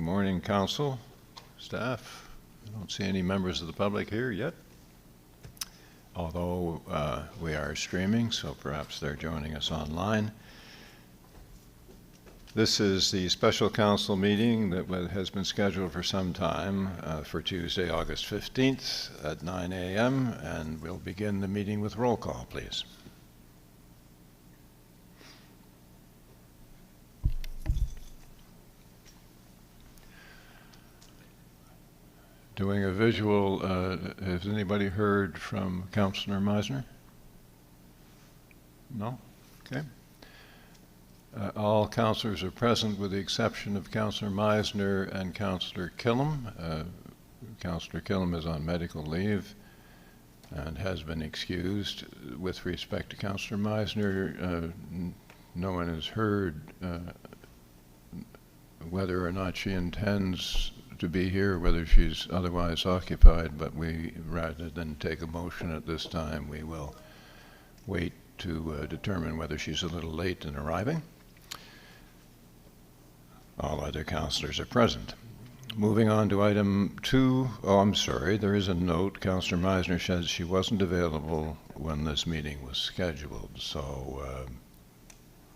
Good morning, Council, staff. I don't see any members of the public here yet, although we are streaming, so perhaps they're joining us online. This is the special council meeting that has been scheduled for some time for Tuesday, August 15th at 9 a.m., and we'll begin the meeting with roll call, please. Doing a visual, has anybody heard from Councillor Meisner? No? Okay. All councillors are present with the exception of Councillor Meisner and Councillor Killam. Councillor Killam is on medical leave and has been excused. With respect to Councillor Meisner, no one has heard whether or not she intends to be here, whether she's otherwise occupied, but we, rather than take a motion at this time, we will wait to determine whether she's a little late in arriving. All other councillors are present. Moving on to item 2. Oh, I'm sorry, there is a note. Councillor Meisner says she wasn't available when this meeting was scheduled, so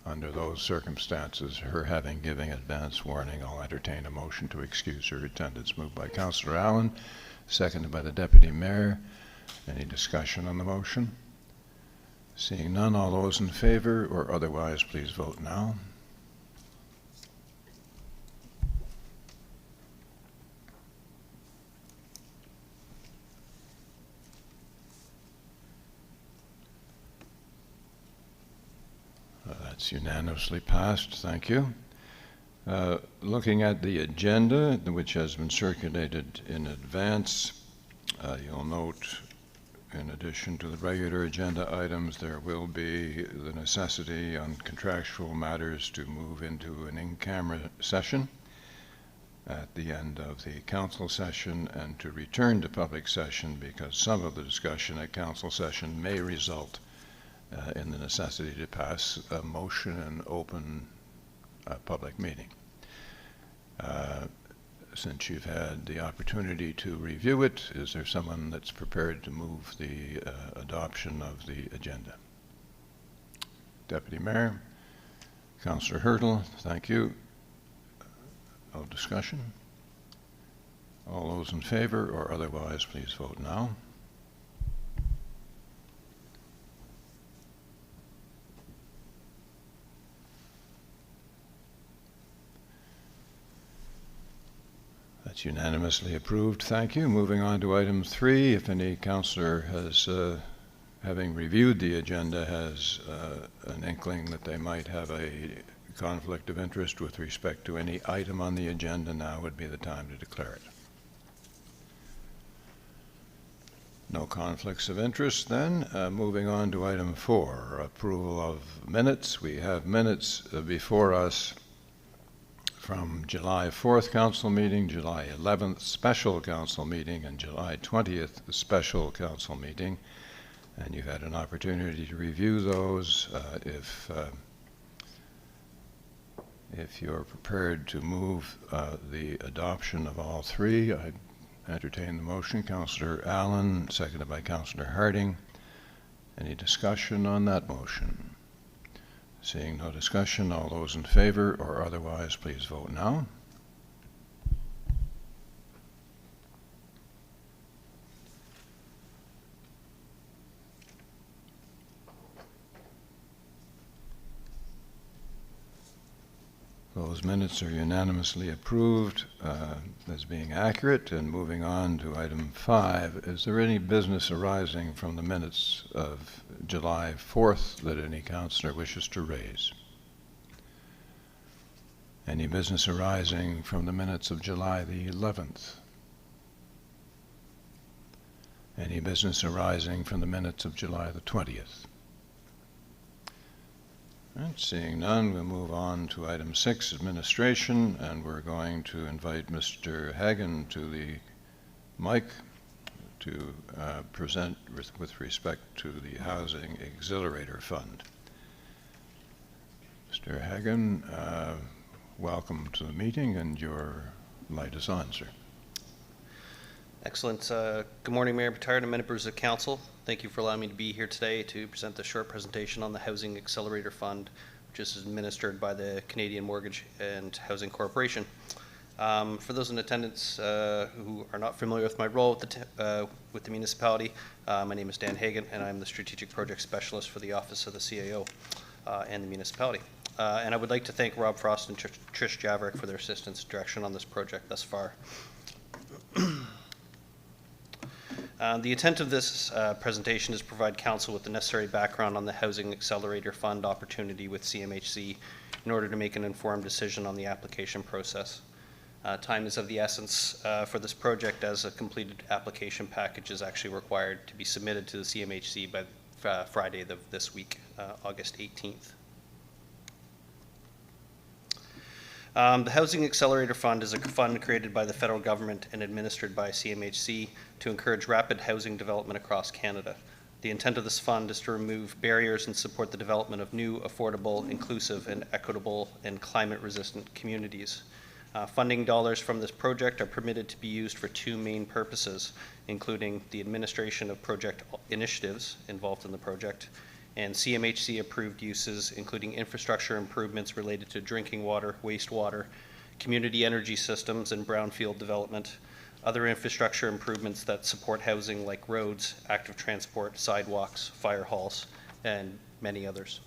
under those circumstances, her having given advance warning, I'll entertain a motion to excuse her attendance. Moved by Councillor Allen, seconded by the Deputy Mayor. Any discussion on the motion? Seeing none, all those in favor or otherwise, please vote now. That's unanimously passed. Thank you. Looking at the agenda, which has been circulated in advance, you'll note, in addition to the regular agenda items, there will be the necessity on contractual matters to move into an in-camera session at the end of the council session and to return to public session because some of the discussion at council session may result in the necessity to pass a motion in open public meeting. Since you've had the opportunity to review it, is there someone that's prepared to move the adoption of the agenda? Deputy Mayor. Councillor Hurtle, thank you. No discussion? All those in favor or otherwise, please vote now. That's unanimously approved. Thank you. Moving on to item 3. If any councillor has, having reviewed the agenda, has an inkling that they might have a conflict of interest with respect to any item on the agenda, now would be the time to declare it. No conflicts of interest then. Moving on to item 4, approval of minutes. We have minutes before us from July 4th council meeting, July 11th special council meeting, and July 20th special council meeting. And you've had an opportunity to review those. If you're prepared to move the adoption of all 3, I entertain the motion. Councillor Allen, seconded by Councillor Harding. Any discussion on that motion? Seeing no discussion, all those in favor or otherwise, please vote now. Those minutes are unanimously approved as being accurate. And moving on to item 5, is there any business arising from the minutes of July 4th that any councillor wishes to raise? Any business arising from the minutes of July the 11th? Any business arising from the minutes of July the 20th? Right, seeing none, we'll move on to item 6, administration, and we're going to invite Mr. Hagan to the mic to present with respect to the Housing Accelerator Fund. Mr. Hagan, welcome to the meeting, and your light is on, sir. Excellent. Good morning, Mayor Petard and members of Council. Thank you for allowing me to be here today to present this short presentation on the Housing Accelerator Fund, which is administered by the Canadian Mortgage and Housing Corporation. For those in attendance who are not familiar with my role with the municipality, my name is Dan Hagan, and I'm the Strategic Project Specialist for the Office of the CAO and the municipality. And I would like to thank Rob Frost and Trish Javerick for their assistance and direction on this project thus far. The intent of this presentation is to provide Council with the necessary background on the Housing Accelerator Fund opportunity with CMHC in order to make an informed decision on the application process. Time is of the essence for this project, as a completed application package is actually required to be submitted to the CMHC by Friday of this week, August 18th. The Housing Accelerator Fund is a fund created by the federal government and administered by CMHC to encourage rapid housing development across Canada. The intent of this fund is to remove barriers and support the development of new, affordable, inclusive, and equitable and climate-resistant communities. Funding dollars from this project are permitted to be used for two main purposes, including the administration of project initiatives involved in the project, and CMHC approved uses, including infrastructure improvements related to drinking water, wastewater, community energy systems, and brownfield development, other infrastructure improvements that support housing like roads, active transport, sidewalks, fire halls, and many others.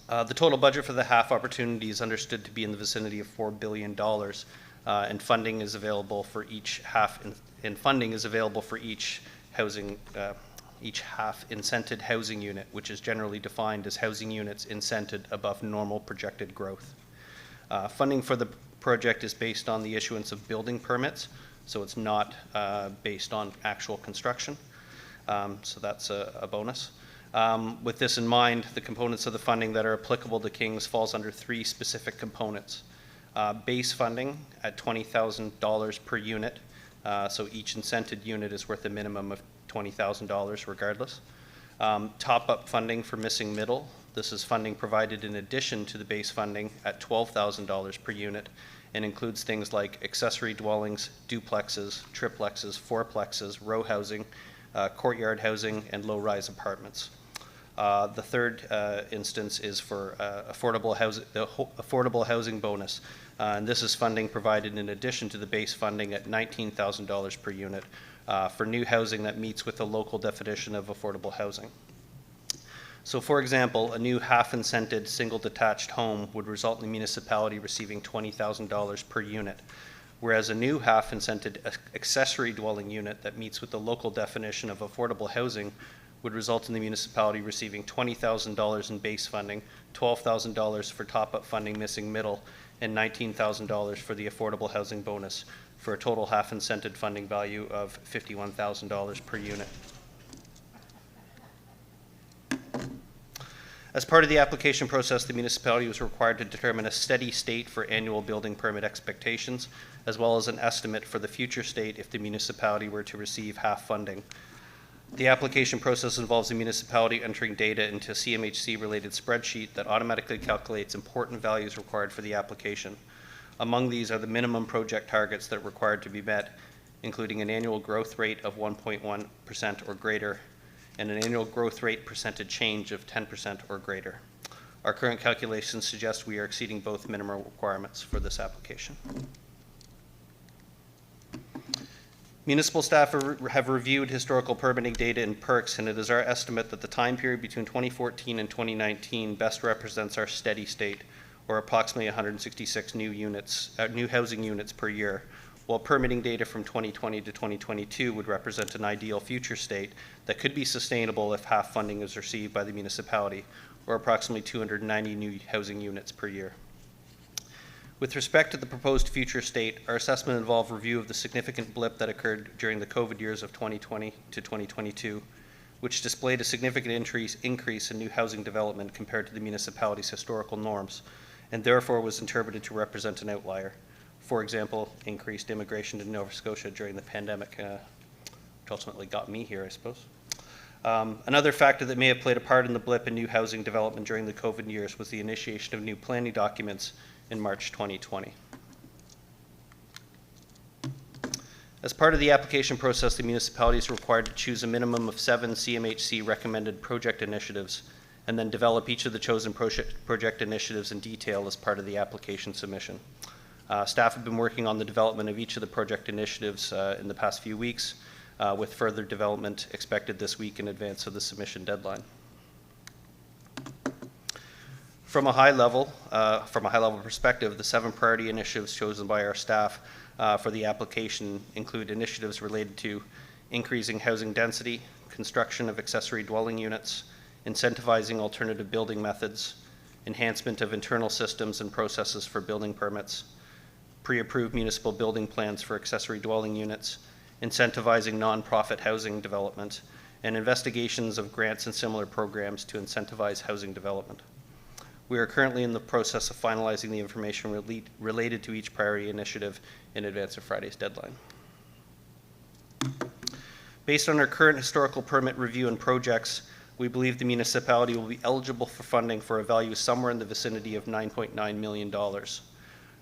The total budget for the HAF opportunity is understood to be in the vicinity of $4 billion, and funding is available for each HAF, and funding is available for each HAF incented housing unit, which is generally defined as housing units incented above normal projected growth. Funding for the project is based on the issuance of building permits, so it's not based on actual construction, so that's a bonus. With this in mind, the components of the funding that are applicable to Kings falls under three specific components. Base funding at $20,000 per unit, so each incented unit is worth a minimum of $20,000 regardless. Top-up funding for missing middle. This is funding provided in addition to the base funding at $12,000 per unit and includes things like accessory dwellings, duplexes, triplexes, fourplexes, row housing, courtyard housing, and low-rise apartments. The third instance is for affordable housing bonus. And this is funding provided in addition to the base funding at $19,000 per unit for new housing that meets with the local definition of affordable housing. So for example, a new half-incented single detached home would result in the municipality receiving $20,000 per unit, whereas a new half-incented accessory dwelling unit that meets with the local definition of affordable housing would result in the municipality receiving $20,000 in base funding, $12,000 for top-up funding missing middle, and $19,000 for the affordable housing bonus, for a total half-incented funding value of $51,000 per unit. As part of the application process, the municipality was required to determine a steady state for annual building permit expectations, as well as an estimate for the future state if the municipality were to receive HAF funding. The application process involves the municipality entering data into a CMHC-related spreadsheet that automatically calculates important values required for the application. Among these are the minimum project targets that are required to be met, including an annual growth rate of 1.1% or greater, and an annual growth rate percentage change of 10% or greater. Our current calculations suggest we are exceeding both minimum requirements for this application. Municipal staff have reviewed historical permitting data in PERCs, and it is our estimate that the time period between 2014 and 2019 best represents our steady state, or approximately 166 new housing units per year, while permitting data from 2020 to 2022 would represent an ideal future state that could be sustainable if HAF funding is received by the municipality, or approximately 290 new housing units per year. With respect to the proposed future state, our assessment involved review of the significant blip that occurred during the COVID years of 2020 to 2022, which displayed a significant increase in new housing development compared to the municipality's historical norms, and therefore was interpreted to represent an outlier. For example, increased immigration to Nova Scotia during the pandemic, which ultimately got me here, I suppose. Another factor that may have played a part in the blip in new housing development during the COVID years was the initiation of new planning documents, in March 2020. As part of the application process, the municipality is required to choose a minimum of 7 CMHC recommended project initiatives and then develop each of the chosen project initiatives in detail as part of the application submission. Staff have been working on the development of each of the project initiatives in the past few weeks, with further development expected this week in advance of the submission deadline. From a high level perspective, the 7 priority initiatives chosen by our staff for the application include initiatives related to increasing housing density, construction of accessory dwelling units, incentivizing alternative building methods, enhancement of internal systems and processes for building permits, pre-approved municipal building plans for accessory dwelling units, incentivizing nonprofit housing development, and investigations of grants and similar programs to incentivize housing development. We are currently in the process of finalizing the information related to each priority initiative in advance of Friday's deadline. Based on our current historical permit review and projects, we believe the municipality will be eligible for funding for a value somewhere in the vicinity of $9.9 million.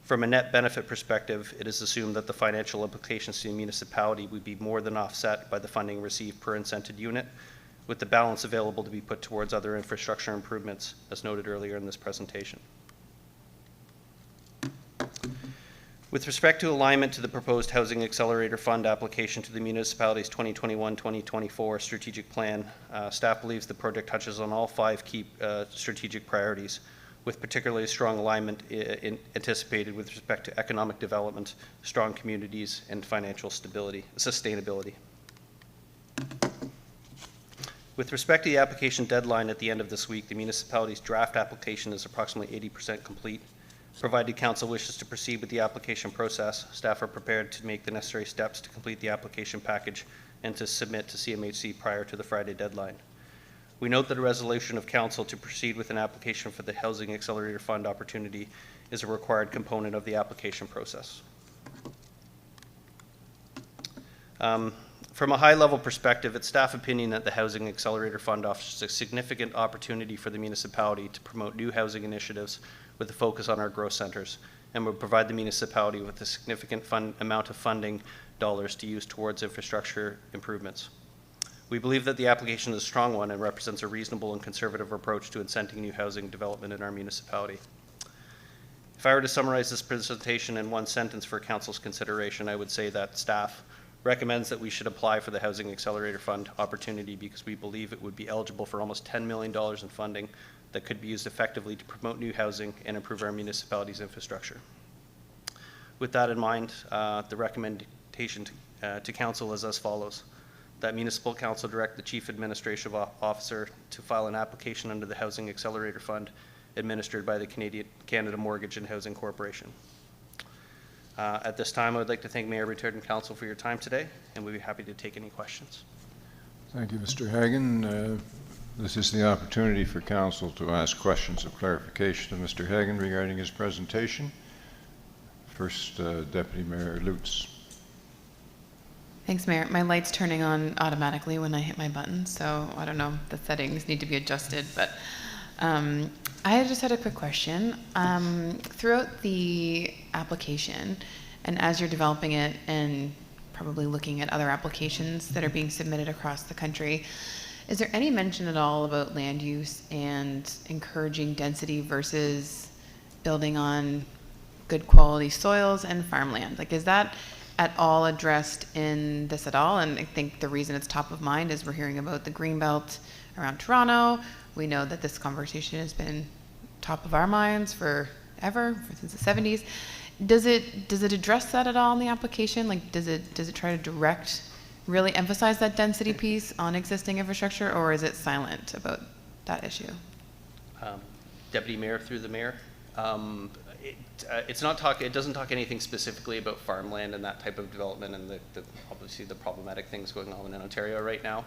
From a net benefit perspective, it is assumed that the financial implications to the municipality would be more than offset by the funding received per incented unit, with the balance available to be put towards other infrastructure improvements, as noted earlier in this presentation. With respect to alignment to the proposed Housing Accelerator Fund application to the municipality's 2021-2024 strategic plan, staff believes the project touches on all 5 key strategic priorities, with particularly strong alignment anticipated with respect to economic development, strong communities, and financial sustainability. With respect to the application deadline at the end of this week, the municipality's draft application is approximately 80% complete. Provided council wishes to proceed with the application process, staff are prepared to make the necessary steps to complete the application package and to submit to CMHC prior to the Friday deadline. We note that a resolution of council to proceed with an application for the Housing Accelerator Fund opportunity is a required component of the application process. From a high-level perspective, it's staff opinion that the Housing Accelerator Fund offers a significant opportunity for the municipality to promote new housing initiatives with a focus on our growth centers, and will provide the municipality with a significant amount of funding dollars to use towards infrastructure improvements. We believe that the application is a strong one and represents a reasonable and conservative approach to incenting new housing development in our municipality. If I were to summarize this presentation in one sentence for council's consideration, I would say that staff recommends that we should apply for the Housing Accelerator Fund opportunity because we believe it would be eligible for almost $10 million in funding that could be used effectively to promote new housing and improve our municipality's infrastructure. With that in mind, the recommendation to council is as follows: that Municipal Council direct the Chief Administrative Officer to file an application under the Housing Accelerator Fund administered by the Canada Mortgage and Housing Corporation. At this time, I would like to thank Mayor Richard and Council for your time today, and we'd be happy to take any questions. Thank you, Mr. Hagan. This is the opportunity for Council to ask questions of clarification of Mr. Hagan regarding his presentation. First, Deputy Mayor Lutz. Thanks, Mayor. My light's turning on automatically when I hit my button, so I don't know if the settings need to be adjusted, but I just had a quick question. Throughout the application, and as you're developing it and probably looking at other applications that are being submitted across the country, is there any mention at all about land use and encouraging density versus building on good quality soils and farmland? Like, is that at all addressed in this at all? And I think the reason it's top of mind is we're hearing about the Greenbelt around Toronto. We know that this conversation has been top of our minds forever, since the 70s. Does it address that at all in the application? Like, does it try to really emphasize that density piece on existing infrastructure, or is it silent about that issue? Deputy Mayor through the Mayor. It doesn't talk anything specifically about farmland and that type of development and obviously the problematic things going on in Ontario right now.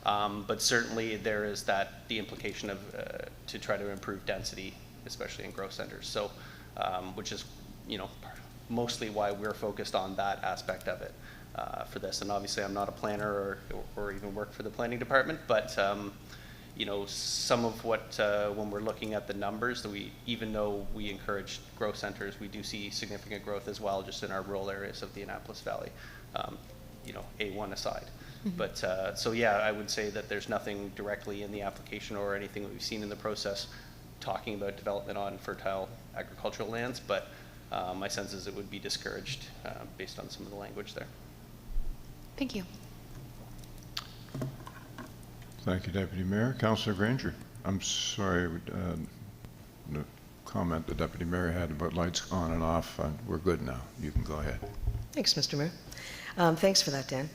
But certainly there is the implication of to try to improve density, especially in growth centers. So, which is, mostly why we're focused on that aspect of it for this. And obviously I'm not a planner or even work for the planning department, but some of what, when we're looking at the numbers, that even though we encourage growth centers, we do see significant growth as well, just in our rural areas of the Annapolis Valley, A1 aside. But, so yeah, I would say that there's nothing directly in the application or anything that we've seen in the process talking about development on fertile agricultural lands, but my sense is it would be discouraged based on some of the language there. Thank you. Thank you, Deputy Mayor. Councillor Granger. I'm sorry, the comment the Deputy Mayor had about lights on and off, we're good now. You can go ahead. Thanks, Mr. Mayor. Thanks for that, Dan.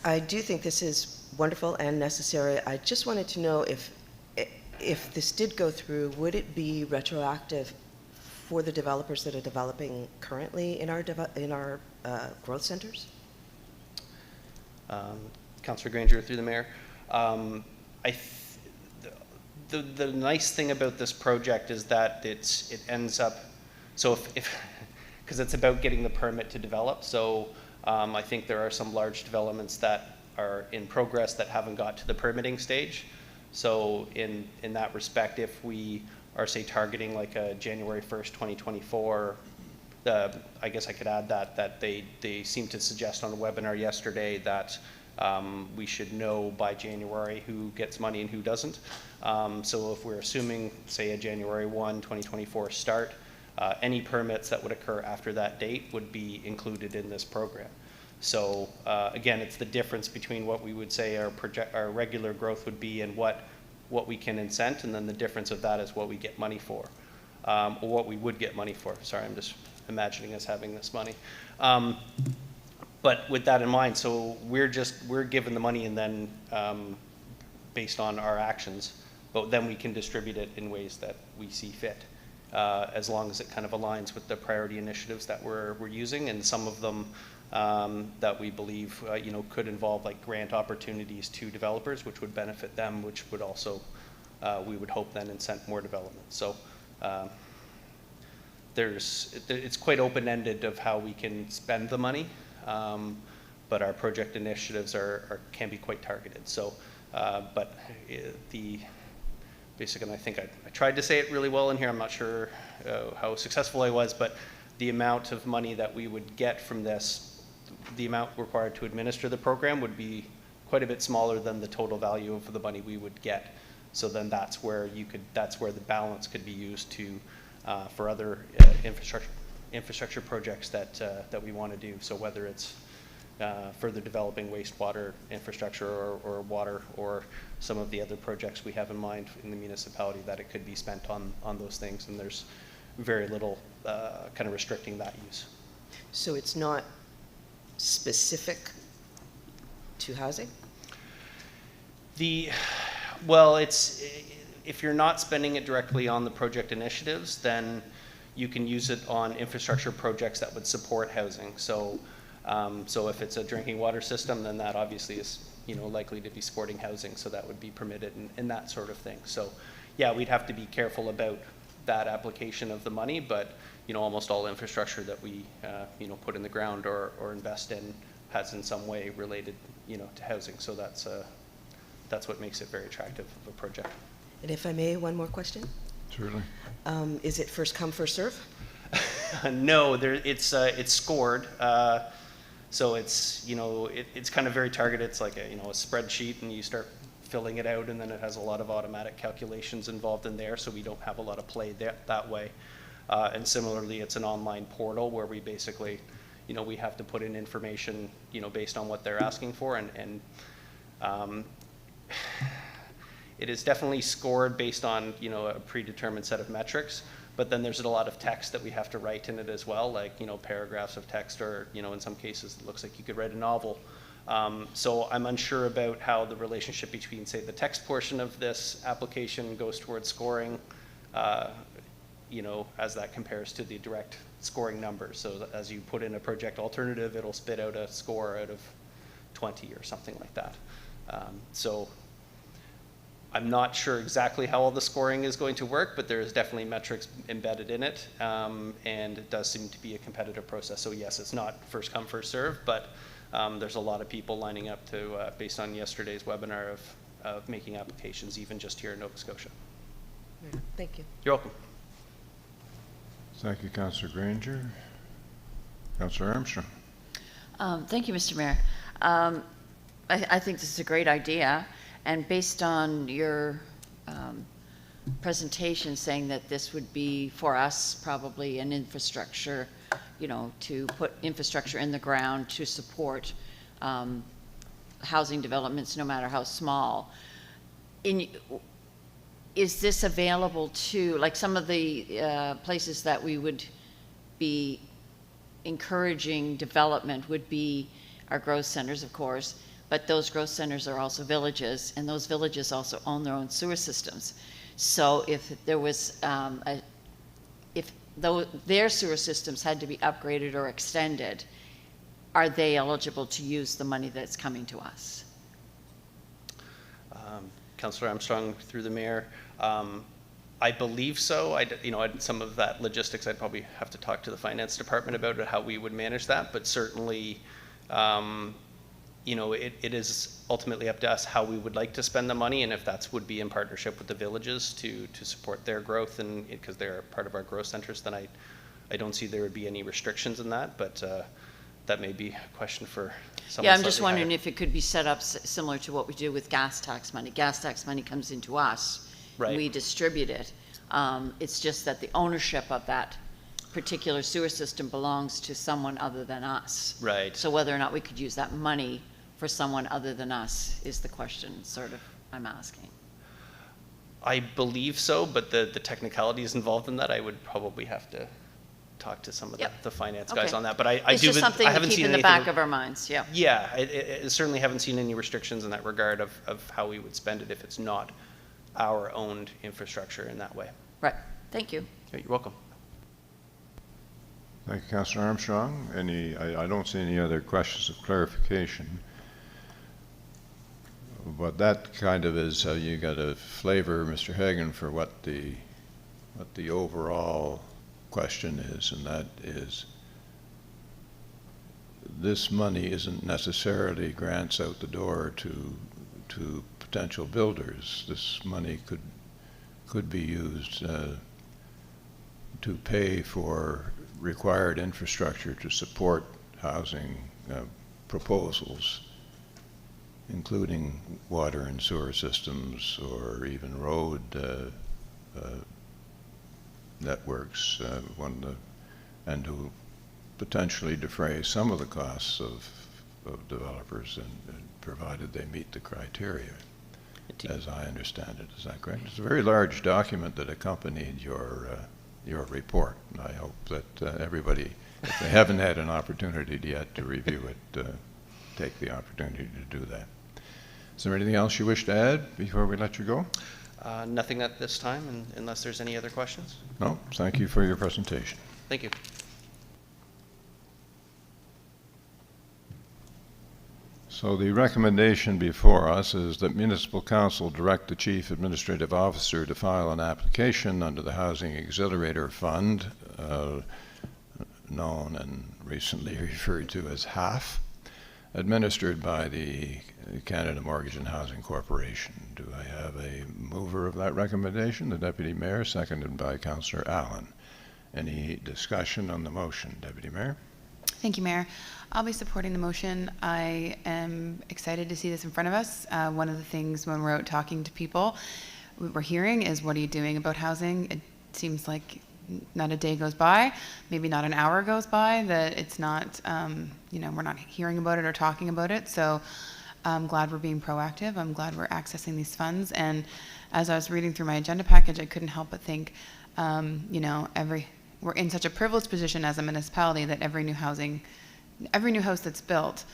I do think this is wonderful and necessary. I just wanted to know if this did go through, would it be retroactive for the developers that are developing currently in our growth centers? Councillor Granger, through the mayor. The nice thing about this project is that it ends up, so because it's about getting the permit to develop, so I think there are some large developments that are in progress that haven't got to the permitting stage. So in that respect, if we are, say, targeting like a January 1st, 2024, I guess I could add that they seem to suggest on the webinar yesterday that we should know by January who gets money and who doesn't. So if we're assuming, say, a January 1, 2024 start, any permits that would occur after that date would be included in this program. So again, it's the difference between what we would say our regular growth would be and what we can incent, and then the difference of that is what we get money for, or what we would get money for. Sorry, I'm just imagining us having this money. But with that in mind, so we're given the money, and then based on our actions, but then we can distribute it in ways that we see fit, as long as it kind of aligns with the priority initiatives that we're using, and some of them that we believe could involve like grant opportunities to developers, which would benefit them, which would also we would hope then incent more development. So it's quite open-ended of how we can spend the money, but our project initiatives can be quite targeted. So, but the basic, and I think I tried to say it really well in here. I'm not sure how successful I was, but the amount of money that we would get from this, the amount required to administer the program would be quite a bit smaller than the total value of the money we would get. So then that's where the balance could be used to for other infrastructure projects that we want to do. So whether it's further developing wastewater infrastructure or water, or some of the other projects we have in mind in the municipality, that it could be spent on those things, and there's very little kind of restricting that use. So it's not specific to housing? Well, if you're not spending it directly on the project initiatives, then you can use it on infrastructure projects that would support housing. So, so if it's a drinking water system, then that obviously is likely to be supporting housing, so that would be permitted and that sort of thing. So, yeah, we'd have to be careful about that application of the money, but almost all infrastructure that we put in the ground or invest in has in some way related to housing. So that's what makes it very attractive of a project. And if I may, one more question. Certainly. Is it first come, first serve? No, it's scored. So it's it's kind of very targeted. It's like a spreadsheet, and you start filling it out, and then it has a lot of automatic calculations involved in there. So we don't have a lot of play that way. And similarly, it's an online portal where we basically, we have to put in information, based on what they're asking for, and it is definitely scored based on, a predetermined set of metrics, but then there's a lot of text that we have to write in it as well, like, paragraphs of text, or, in some cases it looks like you could write a novel. So I'm unsure about how the relationship between, say, the text portion of this application goes towards scoring, as that compares to the direct scoring numbers. So as you put in a project alternative, it'll spit out a score out of 20 or something like that. So I'm not sure exactly how all the scoring is going to work, but there is definitely metrics embedded in it, and it does seem to be a competitive process. So yes, it's not first come, first serve, but there's a lot of people lining up to, based on yesterday's webinar, of of making applications, even just here in Nova Scotia. Thank you. You're welcome. Thank you, Councillor Granger. Councillor Armstrong. Thank you, Mr. Mayor. I think this is a great idea, and based on your presentation saying that this would be, for us, probably an infrastructure, you know, to put infrastructure in the ground to support housing developments, no matter how small. Is this available to, like some of the places that we would be encouraging development would be our growth centers, of course, but those growth centers are also villages, and those villages also own their own sewer systems. So if there was, their sewer systems had to be upgraded or extended, are they eligible to use the money that's coming to us? Councillor Armstrong, through the mayor, I believe so. Some of that logistics, I'd probably have to talk to the finance department about how we would manage that, but certainly, it is ultimately up to us how we would like to spend the money, and if that would be in partnership with the villages to support their growth, and because they're part of our growth centers, then I don't see there would be any restrictions in that, but that may be a question for someone. Yeah, I'm just slightly wondering higher. if it could be set up similar to what we do with gas tax money. Gas tax money comes into us, Right. and we distribute it. It's just that the ownership of that particular sewer system belongs to someone other than us. Right. So whether or not we could use that money for someone other than us is the question, sort of, I'm asking. I believe so, but the technicalities involved in that, I would probably have to talk to some of Yep. the finance guys Okay. on that. But I It's do. just something I to haven't keep seen in the anything. back of our minds, yeah. Yeah, I certainly haven't seen any restrictions in that regard of how we would spend it if it's not our owned infrastructure in that way. Right, thank you. Yeah, you're welcome. Thank you, Councillor Armstrong. I don't see any other questions of clarification. But that kind of is how you got a flavor, Mr. Hagan, for what the overall question is, and that is this money isn't necessarily grants out the door to potential builders. This money could be used to pay for required infrastructure to support housing proposals, including water and sewer systems or even road networks, and to potentially defray some of the costs of developers, and provided they meet the criteria, as I understand it. Is that correct? It's a very large document that accompanied your report, and I hope that everybody, if they haven't had an opportunity yet to review it, take the opportunity to do that. Is there anything else you wish to add before we let you go? Nothing at this time, unless there's any other questions. No, thank you for your presentation. Thank you. So the recommendation before us is that Municipal Council direct the Chief Administrative Officer to file an application under the Housing Accelerator Fund, known and recently referred to as HAF, administered by the Canada Mortgage and Housing Corporation. Do I have a mover of that recommendation? The Deputy Mayor, seconded by Councillor Allen. Any discussion on the motion, Deputy Mayor? Thank you, Mayor. I'll be supporting the motion. I am excited to see this in front of us. One of the things when we're out talking to people, what we're hearing is, what are you doing about housing? It seems like not a day goes by, maybe not an hour goes by, that it's not, we're not hearing about it or talking about it. So I'm glad we're being proactive. I'm glad we're accessing these funds. And as I was reading through my agenda package, I couldn't help but think, we're in such a privileged position as a municipality that every new house that's built,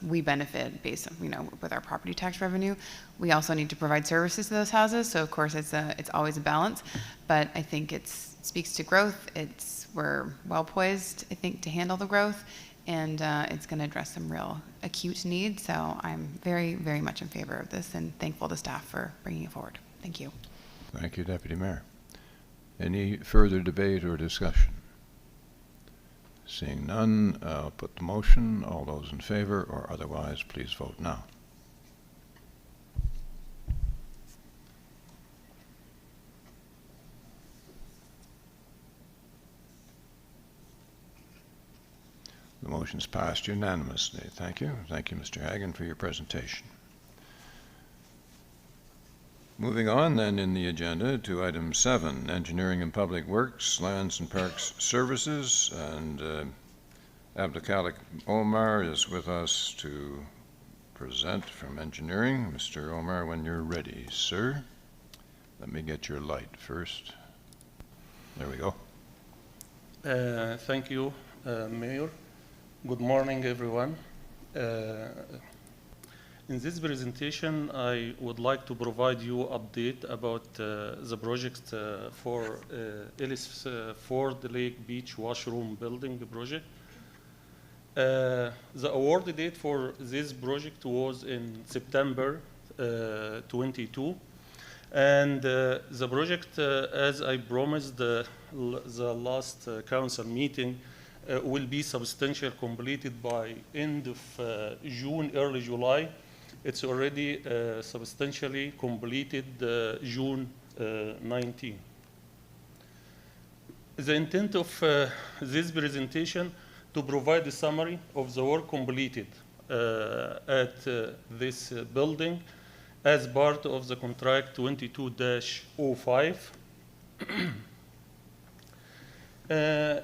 we benefit based on, with our property tax revenue. We also need to provide services to those houses. So of course it's always a balance, but I think it speaks to growth. We're well poised, I think, to handle the growth, and it's going to address some real acute needs. So I'm very, very much in favor of this, and thankful to staff for bringing it forward. Thank you. Thank you, Deputy Mayor. Any further debate or discussion? Seeing none, I'll put the motion. All those in favor or otherwise, please vote now. The motion's passed unanimously. Thank you. Thank you, Mr. Hagan, for your presentation. Moving on then in the agenda to item 7, Engineering and Public Works, Lands and Parks Services, and Abdelkhalik Omar is with us to present from engineering. Mr. Omar, when you're ready, sir. Let me get your light first. There we go. Thank you, Mayor. Good morning, everyone. In this presentation, I would like to provide you update about the project for Aylesford Lake Beach Washroom building project. The award date for this project was in September 22. And the project, as I promised the last council meeting, will be substantially completed by end of June, early July. It's already substantially completed June 19. The intent of this presentation to provide a summary of the work completed at this building as part of the contract 22-05.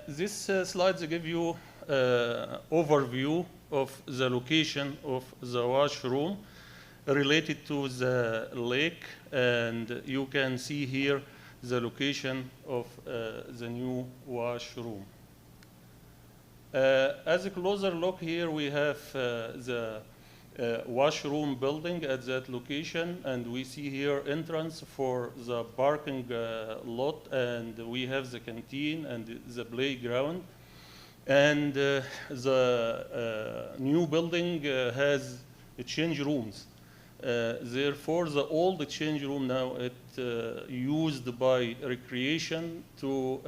This slides give you overview of the location of the washroom related to the lake, and you can see here the location of the new washroom. As a closer look here, we have the washroom building at that location, and we see here entrance for the parking lot, and we have the canteen and the playground. And the new building has change rooms. Therefore, the old change room now it used by recreation to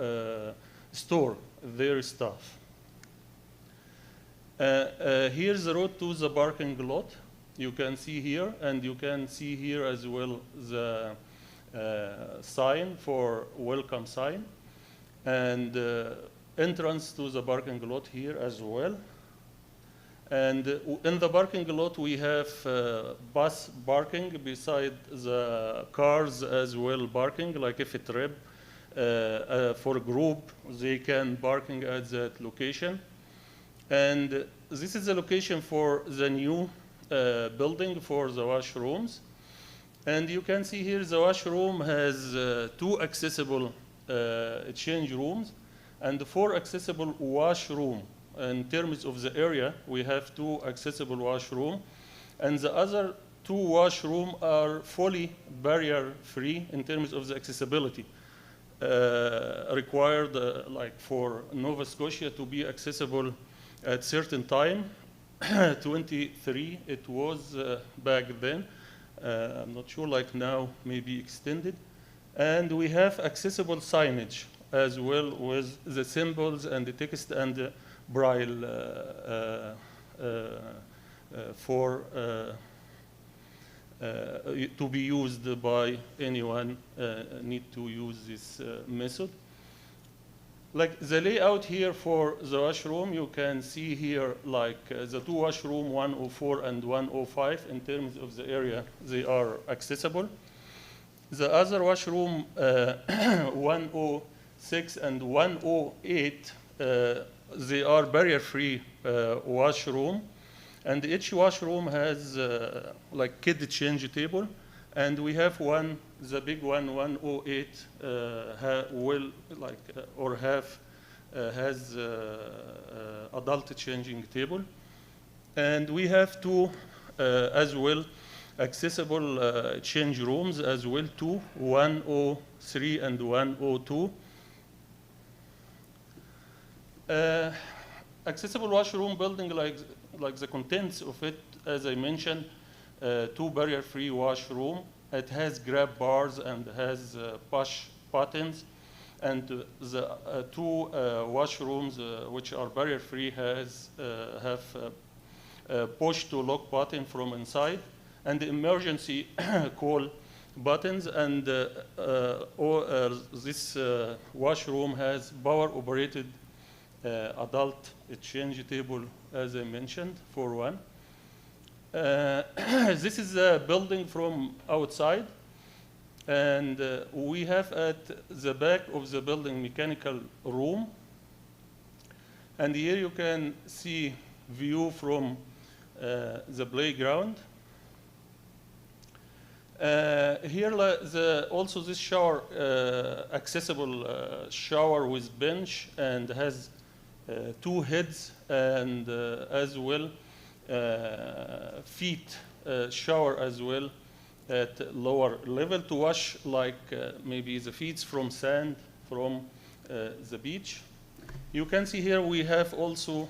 store their stuff. Here's the road to the parking lot. You can see here, and you can see here as well the sign for welcome sign, and entrance to the parking lot here as well. And in the parking lot we have bus parking beside the cars as well parking, like if a trip for a group, they can parking at that location. And this is the location for the new building for the washrooms. And you can see here the washroom has 2 accessible change rooms and 4 accessible washroom. In terms of the area, we have 2 accessible washroom, and the other 2 washroom are fully barrier-free in terms of the accessibility. Required, like for Nova Scotia to be accessible at certain time, 23 it was back then. I'm not sure, like now, maybe extended. And we have accessible signage as well with the symbols and the text and the braille for to be used by anyone need to use this method. Like the layout here for the washroom, you can see here like the 2 washroom, 104 and 105, in terms of the area, they are accessible. The other washroom, 106 and 108, they are barrier-free washroom, and each washroom has like kid change table, and we have one, the big one, 108, will like or have has adult changing table, and we have 2 as well accessible change rooms as well, 2, 103 and 102. Accessible washroom building, like the contents of it, as I mentioned, 2 barrier-free washroom. It has grab bars and has push buttons, and the 2 washrooms which are barrier-free have push to lock button from inside, and the emergency call buttons, and this washroom has power operated adult change table, as I mentioned, for one. This is a building from outside, and we have at the back of the building mechanical room. And here you can see view from the playground. Here also this shower, accessible shower with bench, and has 2 heads, and as well feet shower as well at lower level to wash like maybe the feet from sand from the beach. You can see here we have also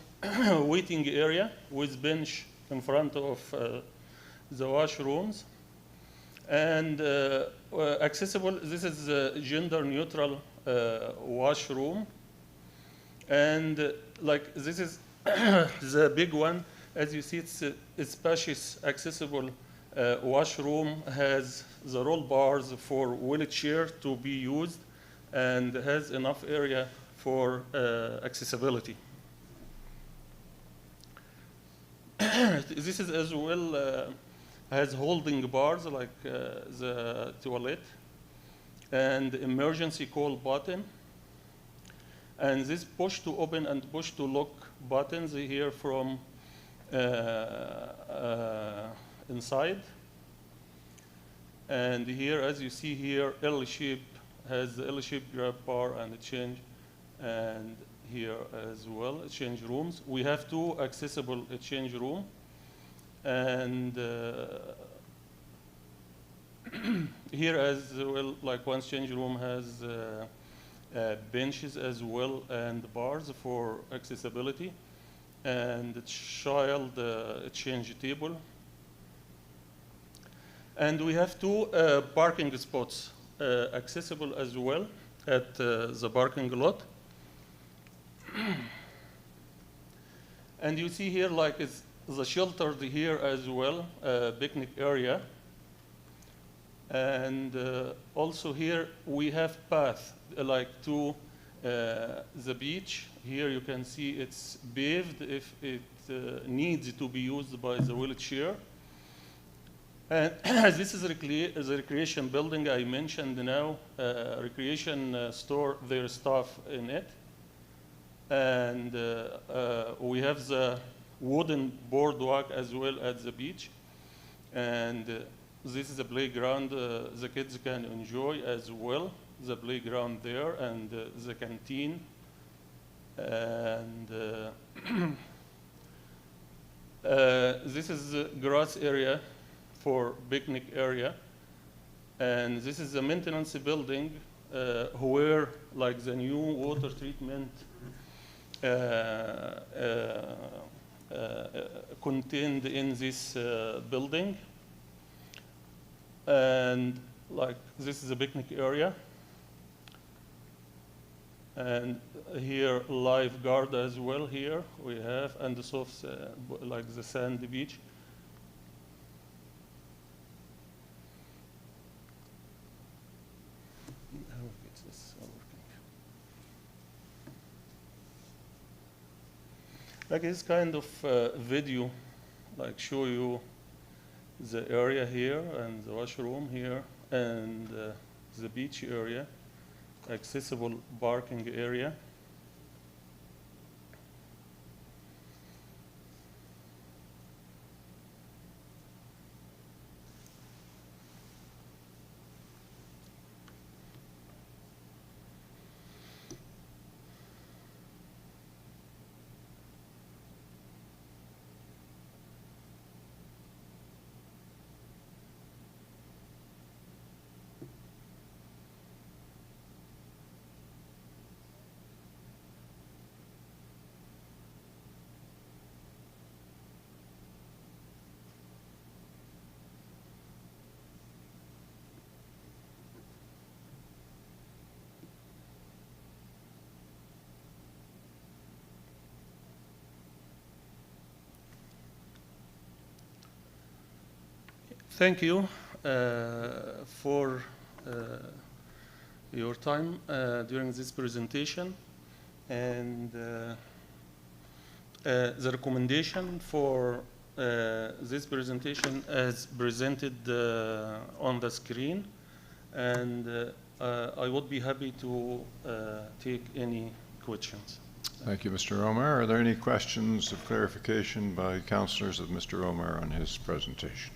waiting area with bench in front of the washrooms. And accessible, this is a gender neutral washroom. And like this is the big one. As you see, it's a spacious, accessible washroom, has the roll bars for wheelchair to be used, and has enough area for accessibility. This is as well has holding bars like the toilet, and emergency call button. And this push to open and push to lock buttons here from inside. And here, as you see here, L-shape has the L-shaped grab bar and a change, and here as well, change rooms. We have 2 accessible change room, and here as well, like one change room has benches as well and bars for accessibility, and child change table. And we have 2 parking spots accessible as well at the parking lot. And you see here like is the sheltered here as well, picnic area. And also here we have path like to the beach. Here you can see it's paved if it needs to be used by the wheelchair. And this is the recreation building I mentioned now. Recreation store their stuff in it. And we have the wooden boardwalk as well at the beach. And this is a playground the kids can enjoy as well. The playground there and the canteen. And this is the grass area for picnic area. And this is the maintenance building where like the new water treatment contained in this building. And like this is a picnic area. And here lifeguard as well here we have, and the soft like the sandy beach. Like this kind of video, like show you the area here and the washroom here and the beach area, accessible parking area. Thank you for your time during this presentation. And the recommendation for this presentation as presented on the screen, and I would be happy to take any questions. Thank you, Mr. Omar. Are there any questions of clarification by councillors of Mr. Omar on his presentation?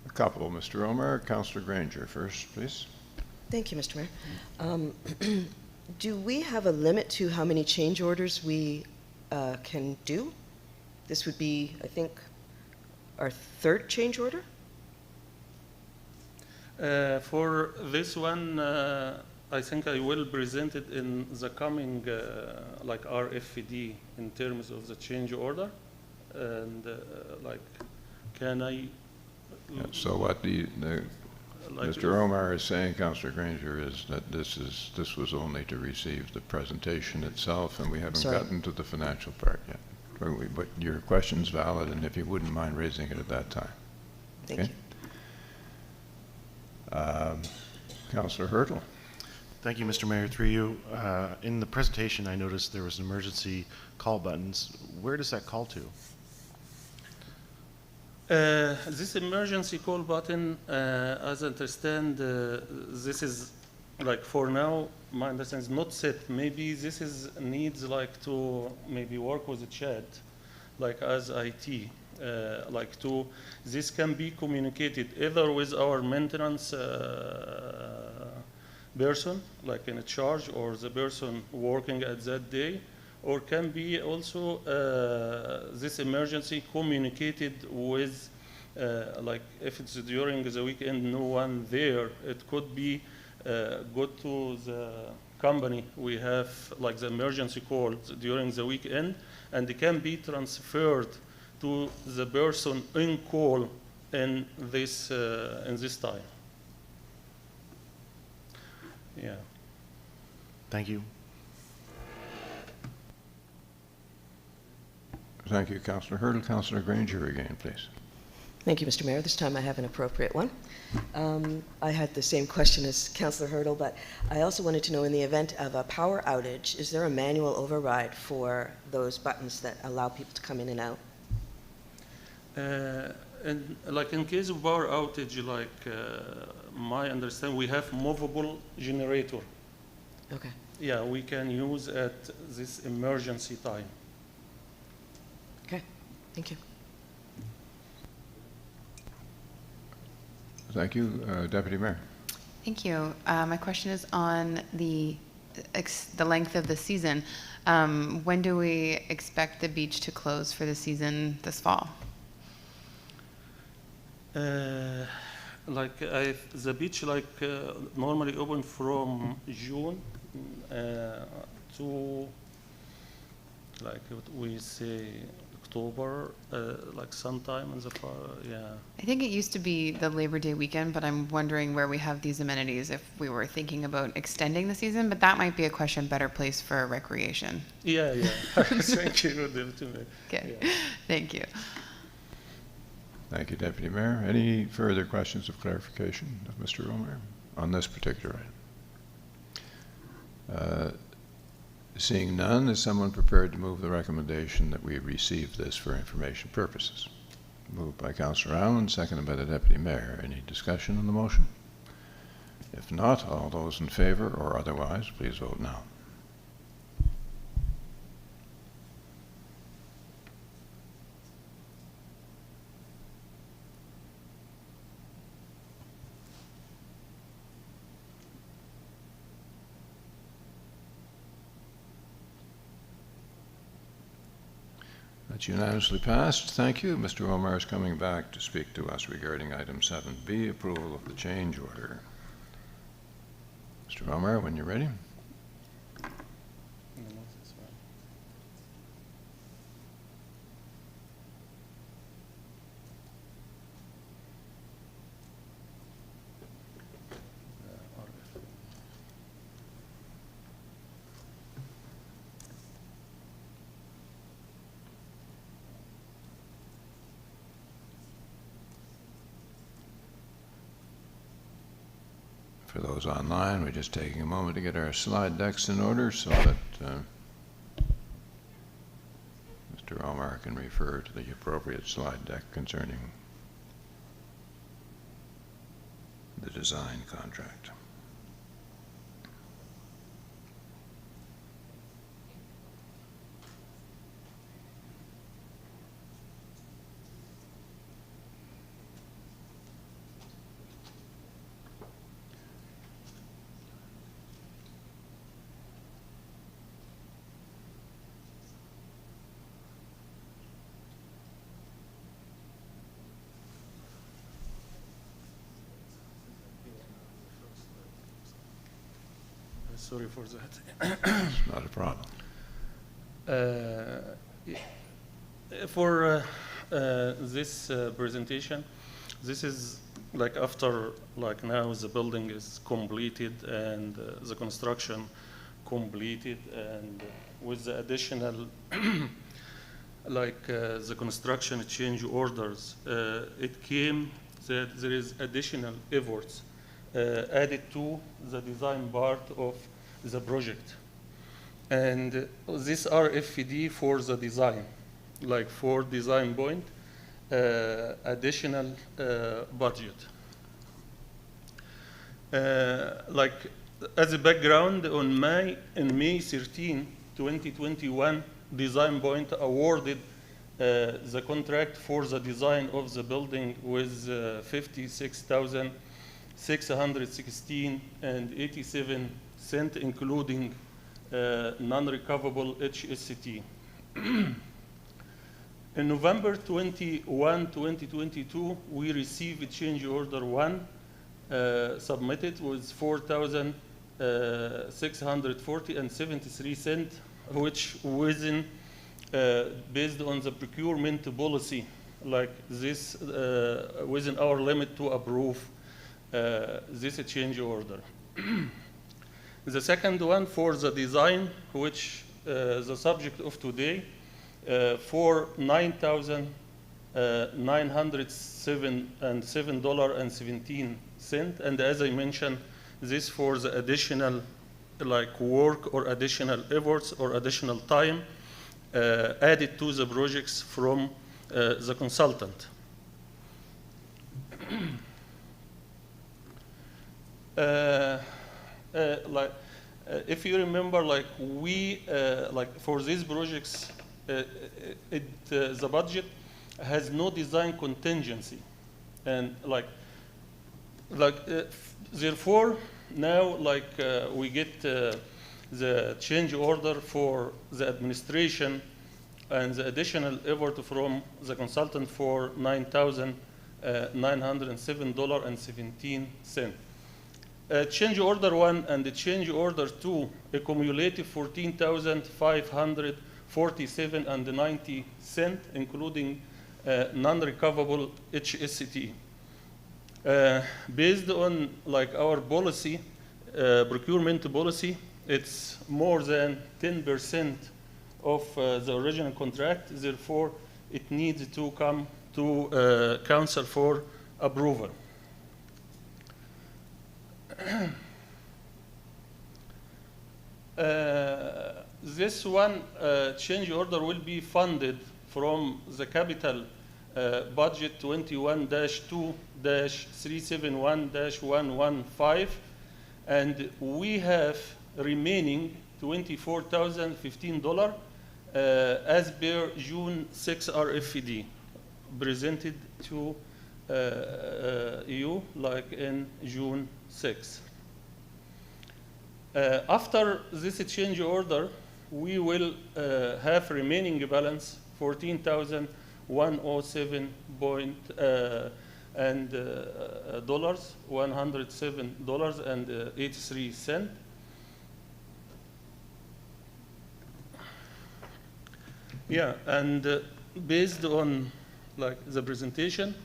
A couple. Mr. Omar, Councillor Granger first, please. Thank you, Mr. Mayor. Do we have a limit to how many change orders we can do? This would be, I think, our third change order? For this one, I think I will present it in the coming like RFD in terms of the change order. And like, can I? So what Like Mr. Omar is saying, Councillor Granger, is that this was only to receive the presentation itself, and we haven't Sorry. gotten to the financial part yet. But your question's valid, and if you wouldn't mind raising it at that time. Thank Okay. you. Councillor Hurtle. Thank you, Mr. Mayor. Through you, in the presentation, I noticed there was an emergency call buttons. Where does that call to? This emergency call button, as I understand, this is like for now, my understanding is not set. Maybe this is needs like to maybe work with the chat, like as IT, like to, this can be communicated either with our maintenance person, like in a charge, or the person working at that day, or can be also this emergency communicated with, like if it's during the weekend, no one there, it could be go to the company. We have like the emergency call during the weekend, and it can be transferred to the person in call in this time. Yeah. Thank you. Thank you, Councillor Hurtle. Councillor Granger again, please. Thank you, Mr. Mayor. This time I have an appropriate one. I had the same question as Councillor Hurtle, but I also wanted to know, in the event of a power outage, is there a manual override for those buttons that allow people to come in and out? And like in case of power outage, like my understanding, we have movable generator. Okay. Yeah, we can use at this emergency time. Okay. Thank you. Thank you, Deputy Mayor. Thank you. My question is on the length of the season. When do we expect the beach to close for the season this fall? Like the beach, like normally open from June to, like what we say, October, like sometime in the fall. Yeah. I think it used to be the Labor Day weekend, but I'm wondering where we have these amenities if we were thinking about extending the season, but that might be a question better placed for recreation. Yeah, yeah. Thank you, Deputy Mayor. Okay, Yeah. thank you. Thank you, Deputy Mayor. Any further questions of clarification of Mr. Omar on this particular item? Seeing none, is someone prepared to move the recommendation that we receive this for information purposes? Moved by Councillor Allen, seconded by the Deputy Mayor. Any discussion on the motion? If not, all those in favor or otherwise, please vote now. That's unanimously passed. Thank you. Mr. Omar is coming back to speak to us regarding item 7B, approval of the change order. Mr. Omar, when you're ready. For For those online, we're just taking a moment to get our slide decks in order so that Mr. Omar can refer to the appropriate slide deck concerning the design contract. Sorry for that. It's not a problem. For this presentation, this is like after like now the building is completed and the construction completed, and with the additional like the construction change orders, it came that there is additional efforts added to the design part of the project. And these are FD for the design, like for design point, additional budget. Like as a background, in May 13, 2021, Design Point awarded the contract for the design of the building with $56,616.87, including non-recoverable HST. In November 21, 2022, we received change order 1 submitted with $4,640.73, which within based on the procurement policy, like this within our limit to approve this change order. The second one for the design, which the subject of today, for $907.17, and as I mentioned, this for the additional like work or additional efforts or additional time added to the projects from the consultant. If you remember, like we like for these projects, the budget has no design contingency, and therefore now we get the change order for the administration and the additional effort from the consultant for $907.17. Change order 1 and the change order 2 a cumulative $14,547.90, including non-recoverable HST. Based on like our policy, procurement policy, it's more than 10% of the original contract. Therefore, it needs to come to council for approval. This one change order will be funded from the capital budget 21-2-371-115, and we have remaining $24,015 as per June 6 RFD presented to you like in June 6. After this change order, we will have remaining balance $107.83. Yeah, and based on like the presentation,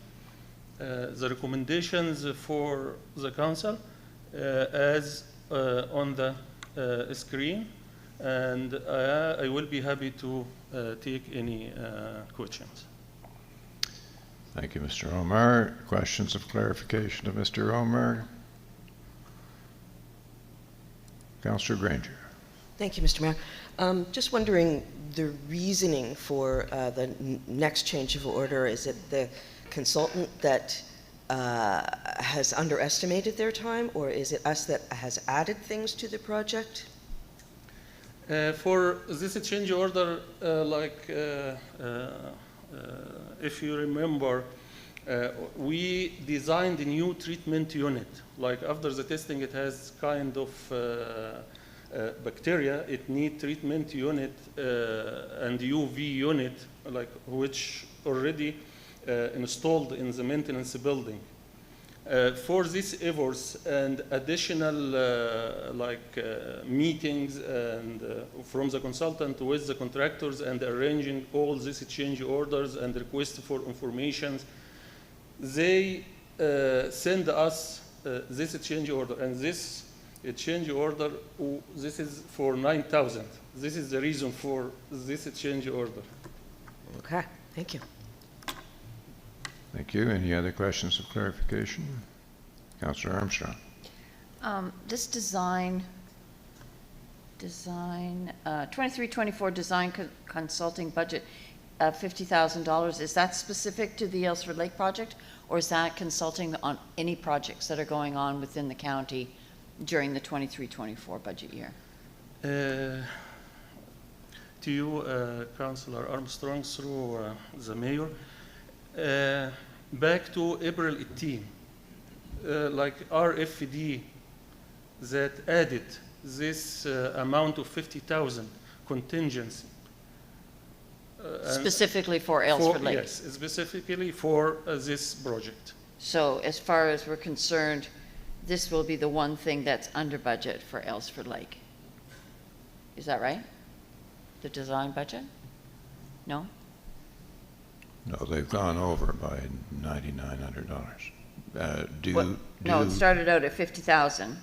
the recommendations for the council as on the screen, and I will be happy to take any questions. Thank you, Mr. Omar. Questions of clarification of Mr. Omar? Councillor Granger. Thank you, Mr. Mayor. Just wondering the reasoning for the next change of order. Is it the consultant that has underestimated their time, or is it us that has added things to the project? For this change order, if you remember, we designed a new treatment unit. Like after the testing, it has kind of bacteria. It need treatment unit and UV unit, like which already installed in the maintenance building. For these efforts and additional meetings and from the consultant with the contractors and arranging all these change orders and requests for information, they send us this change order, and this change order, this is for 9,000. This is the reason for this change order. Okay, thank you. Thank you. Any other questions of clarification? Councillor Armstrong. This design 23-24 design consulting budget of $50,000, is that specific to the Aylesford Lake project, or is that consulting on any projects that are going on within the county during the 23-24 budget year? To you, Councillor Armstrong, through the mayor, back to April 18, like RFD that added this amount of 50,000 contingency. Specifically for Aylesford Lake? Yes, specifically for this project. So as far as we're concerned, this will be the one thing that's under budget for Aylesford Lake. Is that right? The design budget? No? No, they've gone over by $9,900. No, it started out at 50,000.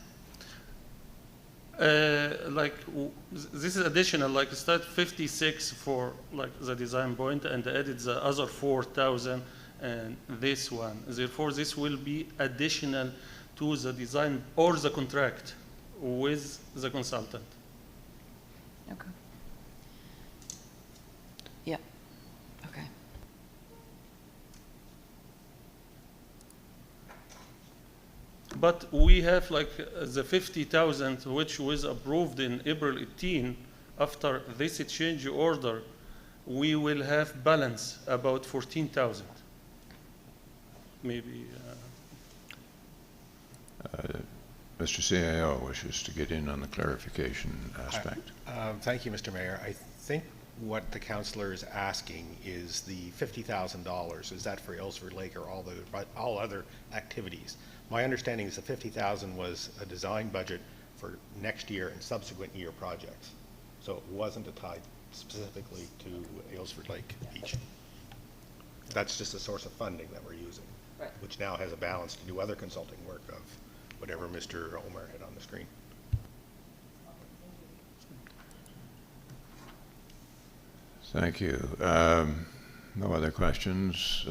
This is additional, like start 56 for like the design point and added the other 4,000 and this one. Therefore, this will be additional to the design or the contract with the consultant. Okay. Yeah. Okay. But we have like the 50,000 which was approved in April 18. After this change order, we will have balance about 14,000. Maybe. Mr. CAO wishes to get in on the clarification aspect. Thank you, Mr. Mayor. I think what the councillor is asking is the $50,000. Is that for Aylesford Lake or all other activities? My understanding is the 50,000 was a design budget for next year and subsequent year projects. So it wasn't tied specifically to Aylesford Lake Beach. That's just a source of funding that we're using, right, which now has a balance to do other consulting work of whatever Mr. Omar had on the screen. Thank you. No other questions.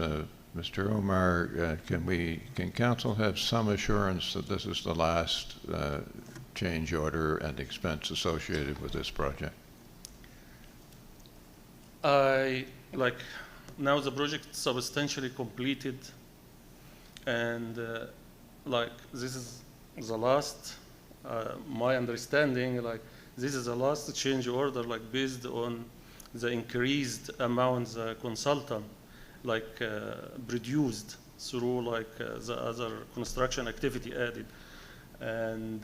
Mr. Omar, can council have some assurance that this is the last change order and expense associated with this project? Now the project substantially completed, and this is the last, my understanding, this is the last change order, based on the increased amount the consultant produced through the other construction activity added. And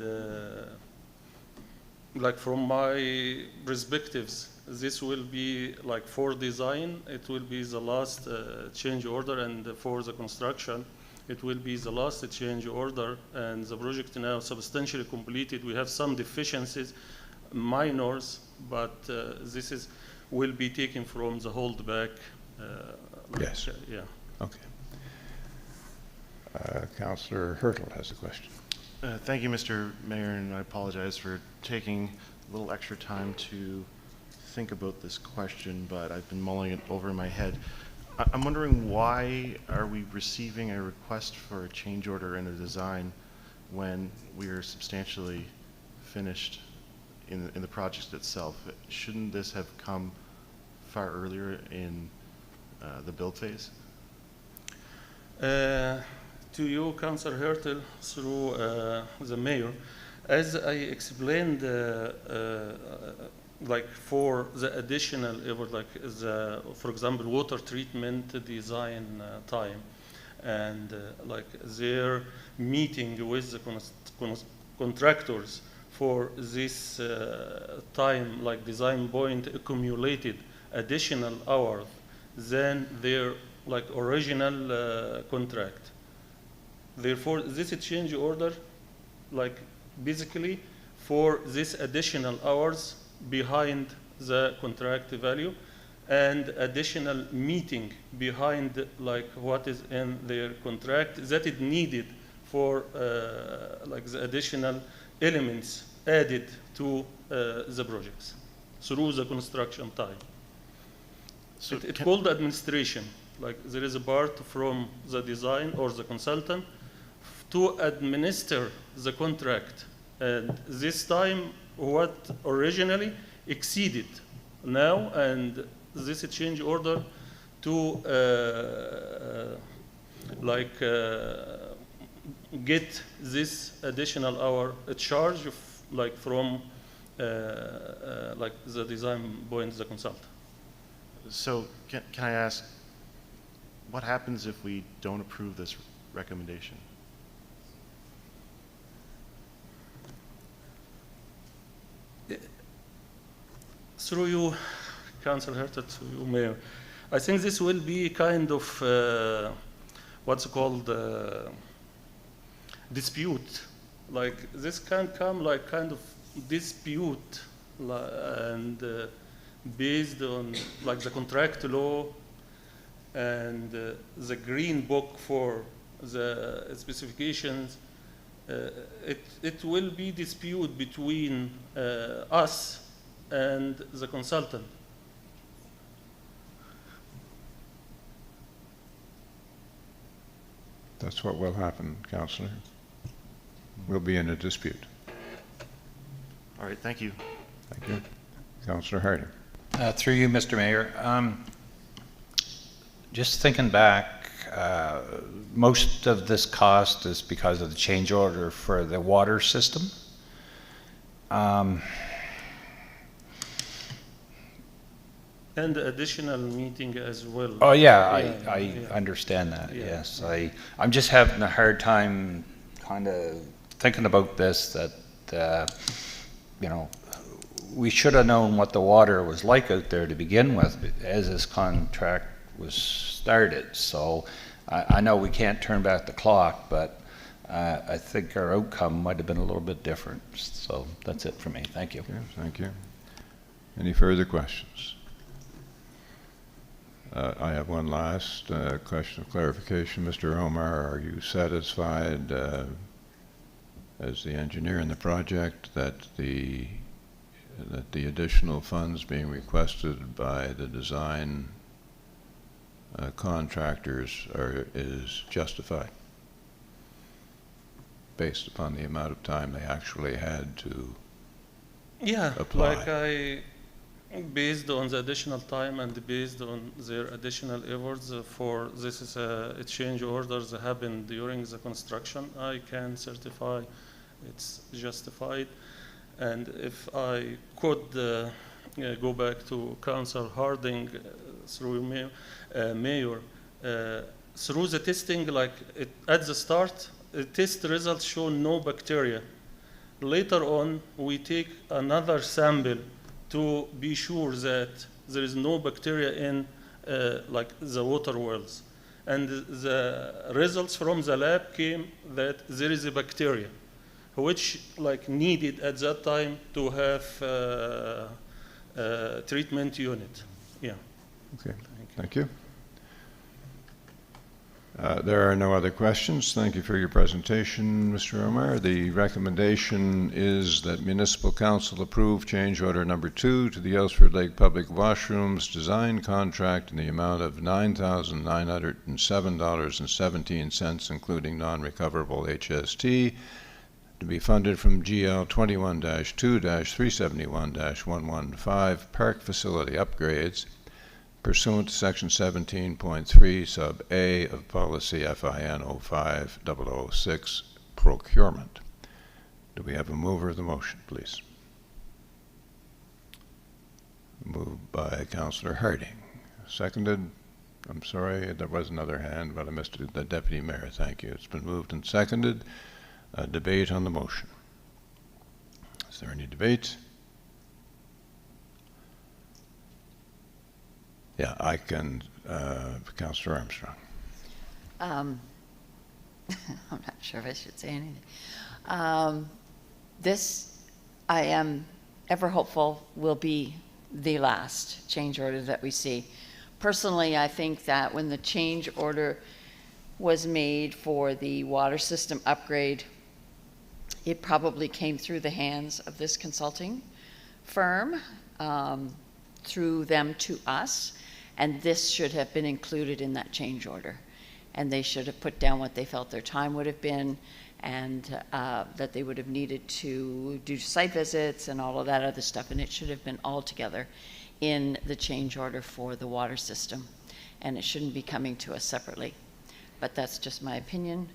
from my perspectives, this will be for design, it will be the last change order, and for the construction, it will be the last change order, and the project now substantially completed. We have some deficiencies, minors, but this will be taken from the holdback. Yes. Yeah. Okay. Councillor Hertel has a question. Thank you, Mr. Mayor, and I apologize for taking a little extra time to think about this question, but I've been mulling it over in my head. I'm wondering, why are we receiving a request for a change order in a design when we are substantially finished in the project itself. Shouldn't this have come far earlier in the build phase? To you, Councillor Hertel, through the mayor, as I explained, like for the additional, like the, for example, water treatment design time, and like their meeting with the contractors for this time, like design point accumulated additional hours than their like original contract. Therefore, this change order, like basically for this additional hours behind the contract value and additional meeting behind like what is in their contract that is needed for like the additional elements added to the projects through the construction time. So It's called administration. Like there is a part from the design or the consultant to administer the contract. And this time what originally exceeded now, and this change order to get this additional hour charge like from like the design point, the consultant. So can I ask, what happens if we don't approve this recommendation? Through you, Councillor Hertel, to you, Mayor, I think this will be kind of what's called dispute. Like this can come like kind of dispute and based on like the contract law and the green book for the specifications. It will be dispute between us and the consultant. That's what will happen, Councillor. We'll be in a dispute. All right, thank you. Thank you. Councillor Harder. Through you, Mr. Mayor. Just thinking back, most of this cost is because of the change order for the water system. And the additional meeting as well. Oh yeah, I Yeah. understand that, Yeah. yes. I'm just having a hard time kind of thinking about this, that, you know, we should have known what the water was like out there to begin with as this contract was started. So I know we can't turn back the clock, but I think our outcome might have been a little bit different. So that's it for me. Thank you. Okay, thank you. Any further questions? I have one last question of clarification. Mr. Omar, are you satisfied as the engineer in the project that the additional funds being requested by the design contractors is justified based upon the amount of time they actually had to apply? Like based on the additional time and based on their additional efforts for this is a change orders that happened during the construction, I can certify it's justified. And if I could go back to Councillor Harding through Mayor, through the testing, like at the start, test results show no bacteria. Later on, we take another sample to be sure that there is no bacteria in like the water wells. And the results from the lab came that there is a bacteria, which like needed at that time to have a treatment unit. Yeah. Okay, thank you. There are no other questions. Thank you for your presentation, Mr. Omar. The recommendation is that Municipal Council approve change order number 2 to the Aylesford Lake Public Washrooms design contract in the amount of $9,907.17, including non-recoverable HST, to be funded from GL 21-2-371-115 Park Facility Upgrades pursuant to Section 17.3 Sub A of Policy FIN 05006 Procurement. Do we have a mover of the motion, please? Moved by Councillor Harding. Seconded, I'm sorry, there was another hand, but I missed it. The Deputy Mayor, thank you. It's been moved and seconded. Debate on the motion. Is there any debate? Yeah, I can, Councillor Armstrong. I'm not sure if I should say anything. This, I am ever hopeful, will be the last change order that we see. Personally, I think that when the change order was made for the water system upgrade, it probably came through the hands of this consulting firm, through them to us, and this should have been included in that change order. And they should have put down what they felt their time would have been, and that they would have needed to do site visits and all of that other stuff, and it should have been all together in the change order for the water system, and it shouldn't be coming to us separately. But that's just my opinion.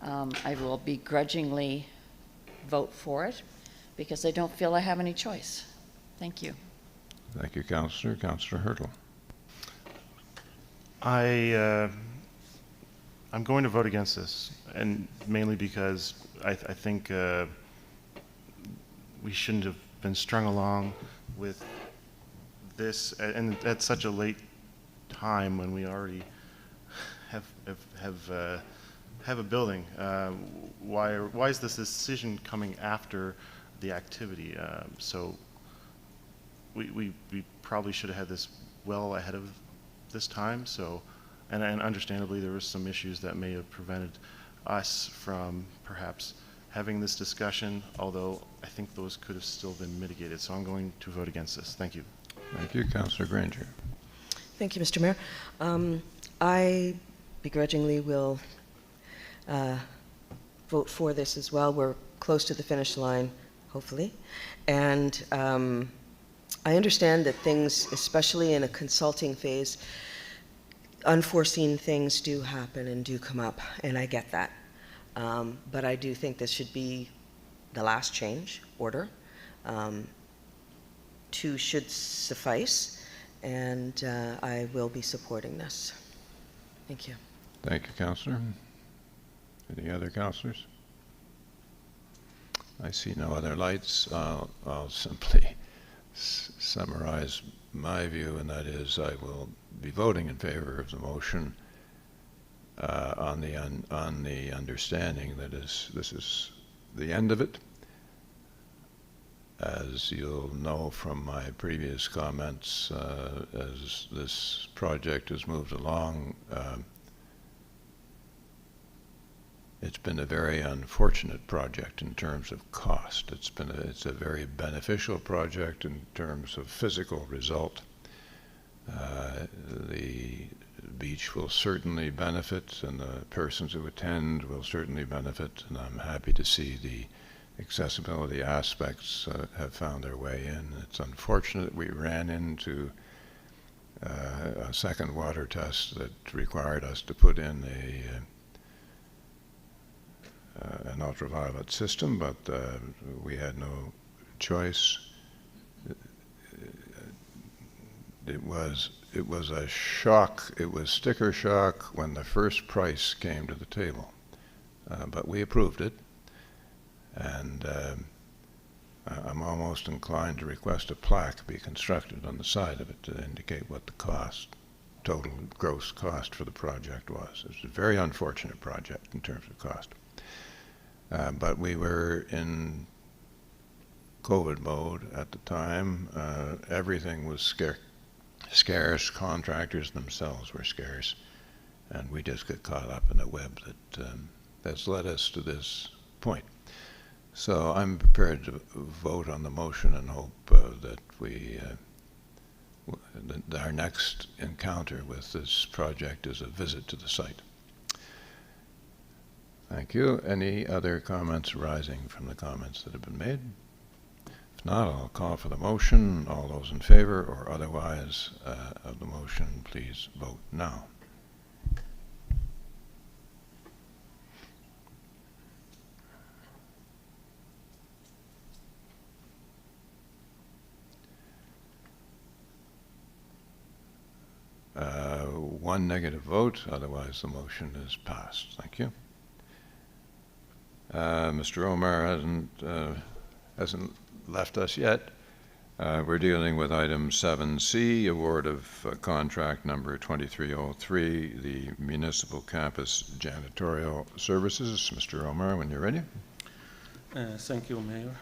I will begrudgingly vote for it because I don't feel I have any choice. Thank you. Thank you, Councillor. Councillor Hurtle. I'm going to vote against this, and mainly because I think we shouldn't have been strung along with this, and at such a late time when we already have a building. Why is this decision coming after the activity? So we probably should have had this well ahead of this time. So, and understandably there were some issues that may have prevented us from perhaps having this discussion, although I think those could have still been mitigated. So I'm going to vote against this. Thank you. Thank you, Councillor Granger. Thank you, Mr. Mayor. I begrudgingly will vote for this as well. We're close to the finish line, hopefully. And I understand that things, especially in a consulting phase, unforeseen things do happen and do come up, and I get that. But I do think this should be the last change order. 2 should suffice, and I will be supporting this. Thank you. Thank you, Councillor. Any other councillors? I see no other lights. I'll simply summarize my view, and that is I will be voting in favor of the motion on the understanding that this is the end of it. As you'll know from my previous comments, as this project has moved along, it's been a very unfortunate project in terms of cost. It's a very beneficial project in terms of physical result. The beach will certainly benefit, and the persons who attend will certainly benefit, and I'm happy to see the accessibility aspects have found their way in. It's unfortunate we ran into a second water test that required us to put in an ultraviolet system, but we had no choice. It was a shock. It was sticker shock when the first price came to the table, but we approved it, and I'm almost inclined to request a plaque be constructed on the side of it to indicate what the total gross cost for the project was. It's a very unfortunate project in terms of cost. But we were in COVID mode at the time. Everything was scarce. Contractors themselves were scarce. And we just got caught up in a web that's led us to this point. So I'm prepared to vote on the motion and hope that our next encounter with this project is a visit to the site. Thank you. Any other comments arising from the comments that have been made? If not, I'll call for the motion. All those in favor or otherwise of the motion, please vote now. One negative vote, otherwise the motion is passed. Thank you. Mr. Omar hasn't left us yet. We're dealing with item 7C, award of contract number 2303, the Municipal Campus Janitorial Services. Mr. Omar, when you're ready. Thank you, Mayor.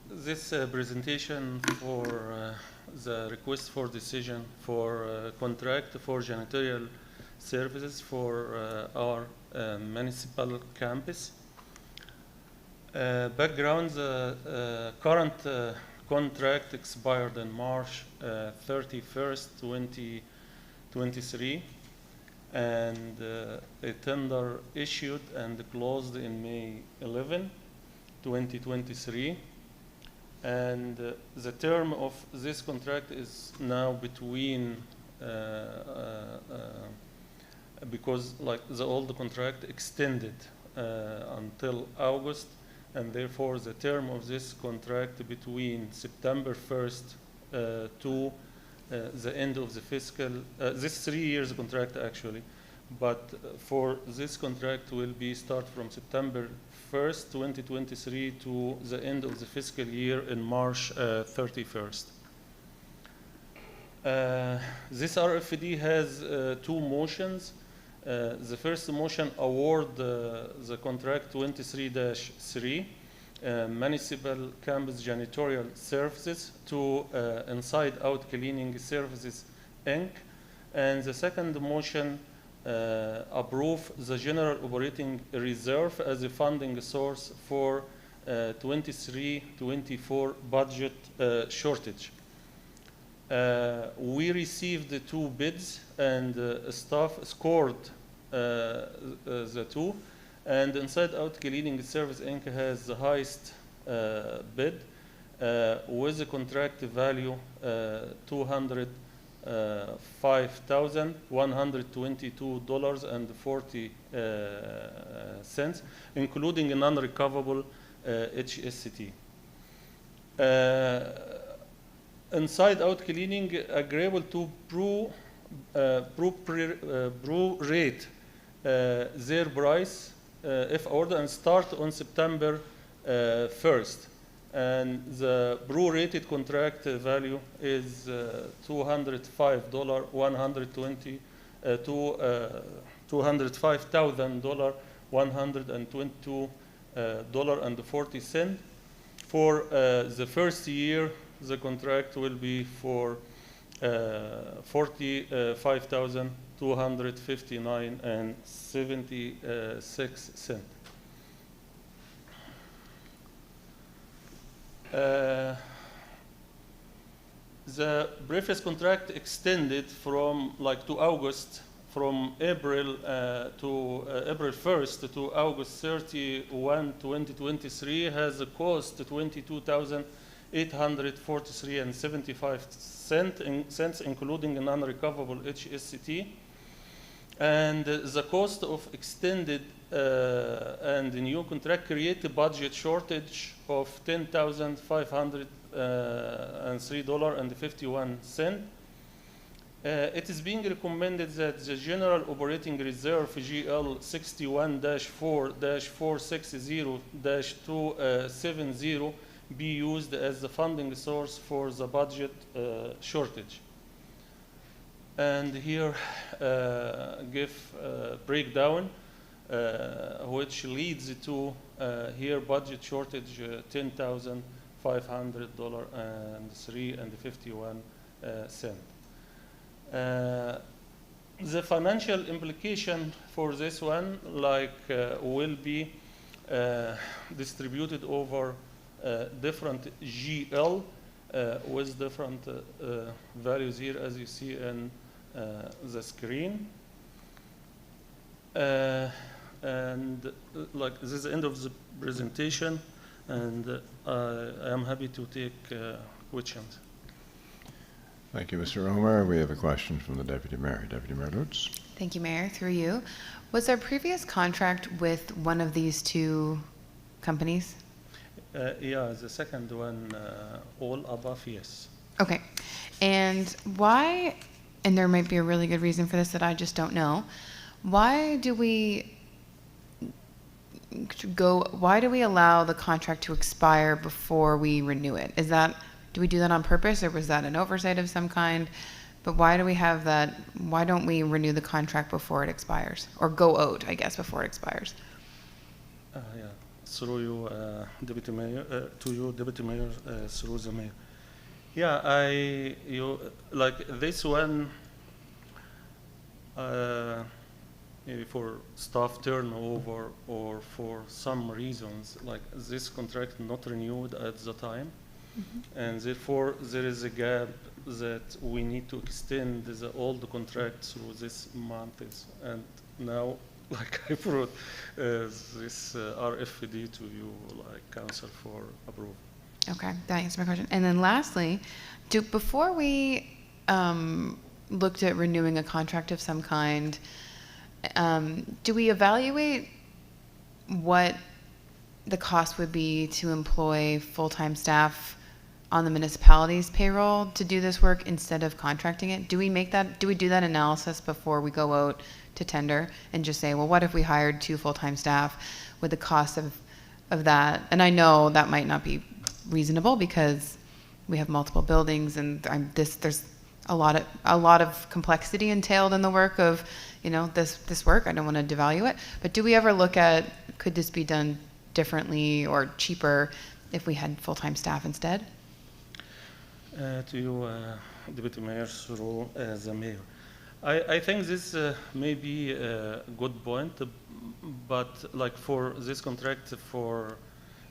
This presentation for the request for decision for contract for janitorial services for our municipal campus. Background, the current contract expired on March 31st, 2023, and a tender issued and closed in May 11, 2023. And the term of this contract is now between, because like the old contract extended until August, and therefore the term of this contract between September 1st to the end of the fiscal, this 3 years contract actually, but for this contract will be start from September 1st, 2023 to the end of the fiscal year in March 31st. This RFD has two motions. The first motion award the contract 23-3 Municipal Campus Janitorial Services to Inside Out Cleaning Services Inc. And the second motion approve the general operating reserve as a funding source for 23-24 budget shortage. We received the two bids, and staff scored the two, and Inside Out Cleaning Service Inc. has the highest bid with a contract value $205,122.40, including a non-recoverable HST. Inside Out Cleaning agreeable to prorate their price if ordered and start on September 1st. And the prorated contract value is $205,122.40. For the first year, the contract will be for $45,259.76. The previous contract extended from to August, from April to April 1st to August 31, 2023, has a cost $22,843.75 including a non-recoverable HST. And the cost of extended and the new contract create a budget shortage of $10,503.51. It is being recommended that the General Operating Reserve GL 61-4-460-270 be used as the funding source for the budget shortage. And here give breakdown which leads to here budget shortage $10,500.03.51. The financial implication for this one will be distributed over different GL with different values here as you see in the screen. And like this is the end of the presentation, and I am happy to take questions. Thank you, Mr. Omer. We have a question from the Deputy Mayor. Deputy Mayor Lutz. Thank you, Mayor. Through you. Was there previous contract with one of these two companies? Yeah, the second one, all above, yes. Okay. And why, and there might be a really good reason for this that I just don't know, why do we allow the contract to expire before we renew it? Do we do that on purpose, or was that an oversight of some kind? But why do we have that? Why don't we renew the contract before it expires, or go out, I guess, before it expires? Yeah, through you, Deputy Mayor, Deputy Mayor, through the Mayor. Yeah, you like this one, maybe for staff turnover or for some reasons, like this contract not renewed at the time. Mm-hmm. And therefore there is a gap that we need to extend the old contract through this months. And now, like I brought this RFD to you, like Council, for approval. Okay, that answers my question. And then lastly, before we looked at renewing a contract of some kind, do we evaluate what the cost would be to employ full-time staff on the municipality's payroll to do this work instead of contracting it? Do we do that analysis before we go out to tender and just say, well, what if we hired 2 full-time staff with the cost of that? And I know that might not be reasonable because we have multiple buildings and there's a lot of complexity entailed in the work of, this work. I don't want to devalue it, but do we ever look at, could this be done differently or cheaper if we had full-time staff instead? To you, Deputy Mayor, through the Mayor. I think this may be a good point, but like for this contract, for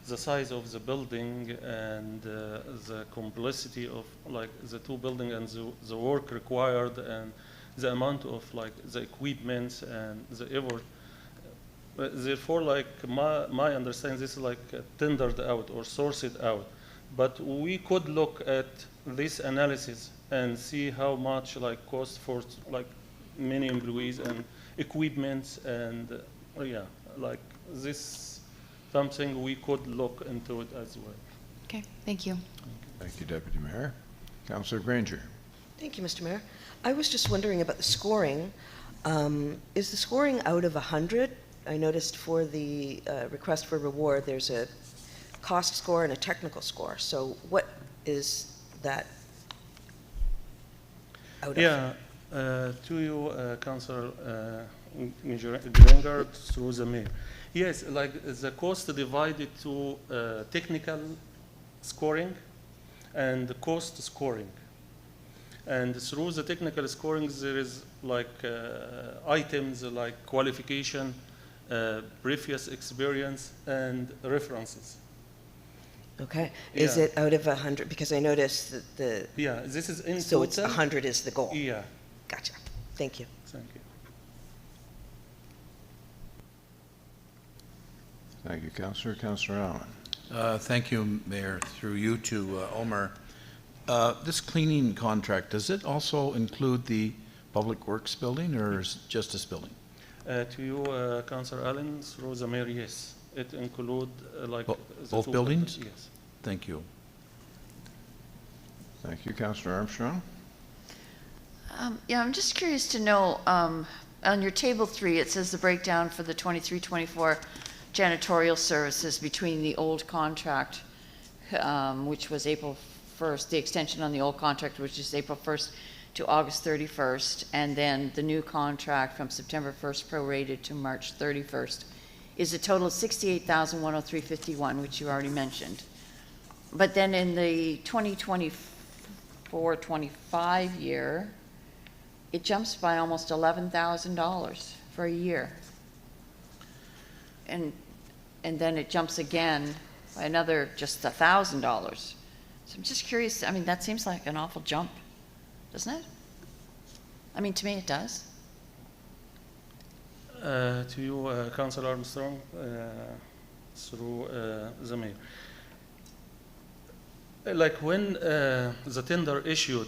the size of the building and the complexity of like the 2 buildings and the work required and the amount of like the equipment and the effort. Therefore, like my understanding, this is like tendered out or sourced out. But we could look at this analysis and see how much like cost for like many employees and equipment and like this something we could look into it as well. Okay, thank you. Thank you, Deputy Mayor. Councillor Granger. Thank you, Mr. Mayor. I was just wondering about the scoring. Is the scoring out of 100? I noticed for the request for reward, there's a cost score and a technical score. So what is that out of? Yeah, to you, Councillor Granger, through the Mayor. Yes, like the cost divided to technical scoring and cost scoring. And through the technical scoring, there is like items like qualification, previous experience, and references. Okay. Yeah. Is it out of 100? Because I noticed that the... Yeah, this is in So total. it's 100 is the goal? Yeah. Gotcha. Thank you. Thank you. Thank you, Councillor. Councillor Allen. Thank you, Mayor. Through you to Omer. This cleaning contract, does it also include the Public Works building or is it just this building? To you, Councillor Allen, through the Mayor, yes. It includes like both buildings? Yes. Thank you. Thank you, Councillor Armstrong. Yeah, I'm just curious to know, on your table 3, it says the breakdown for the 23-24 janitorial services between the old contract, which was April 1st, the extension on the old contract, which is April 1st to August 31st, and then the new contract from September 1st prorated to March 31st, is a total of $68,103.51, which you already mentioned. But then in the 2024-25 year, it jumps by almost $11,000 for a year. And then it jumps again by another just $1,000. So I'm just curious, I mean, that seems like an awful jump, doesn't it? I mean, to me it does. To you, Councillor Armstrong, through the mayor. Like when the tender issued,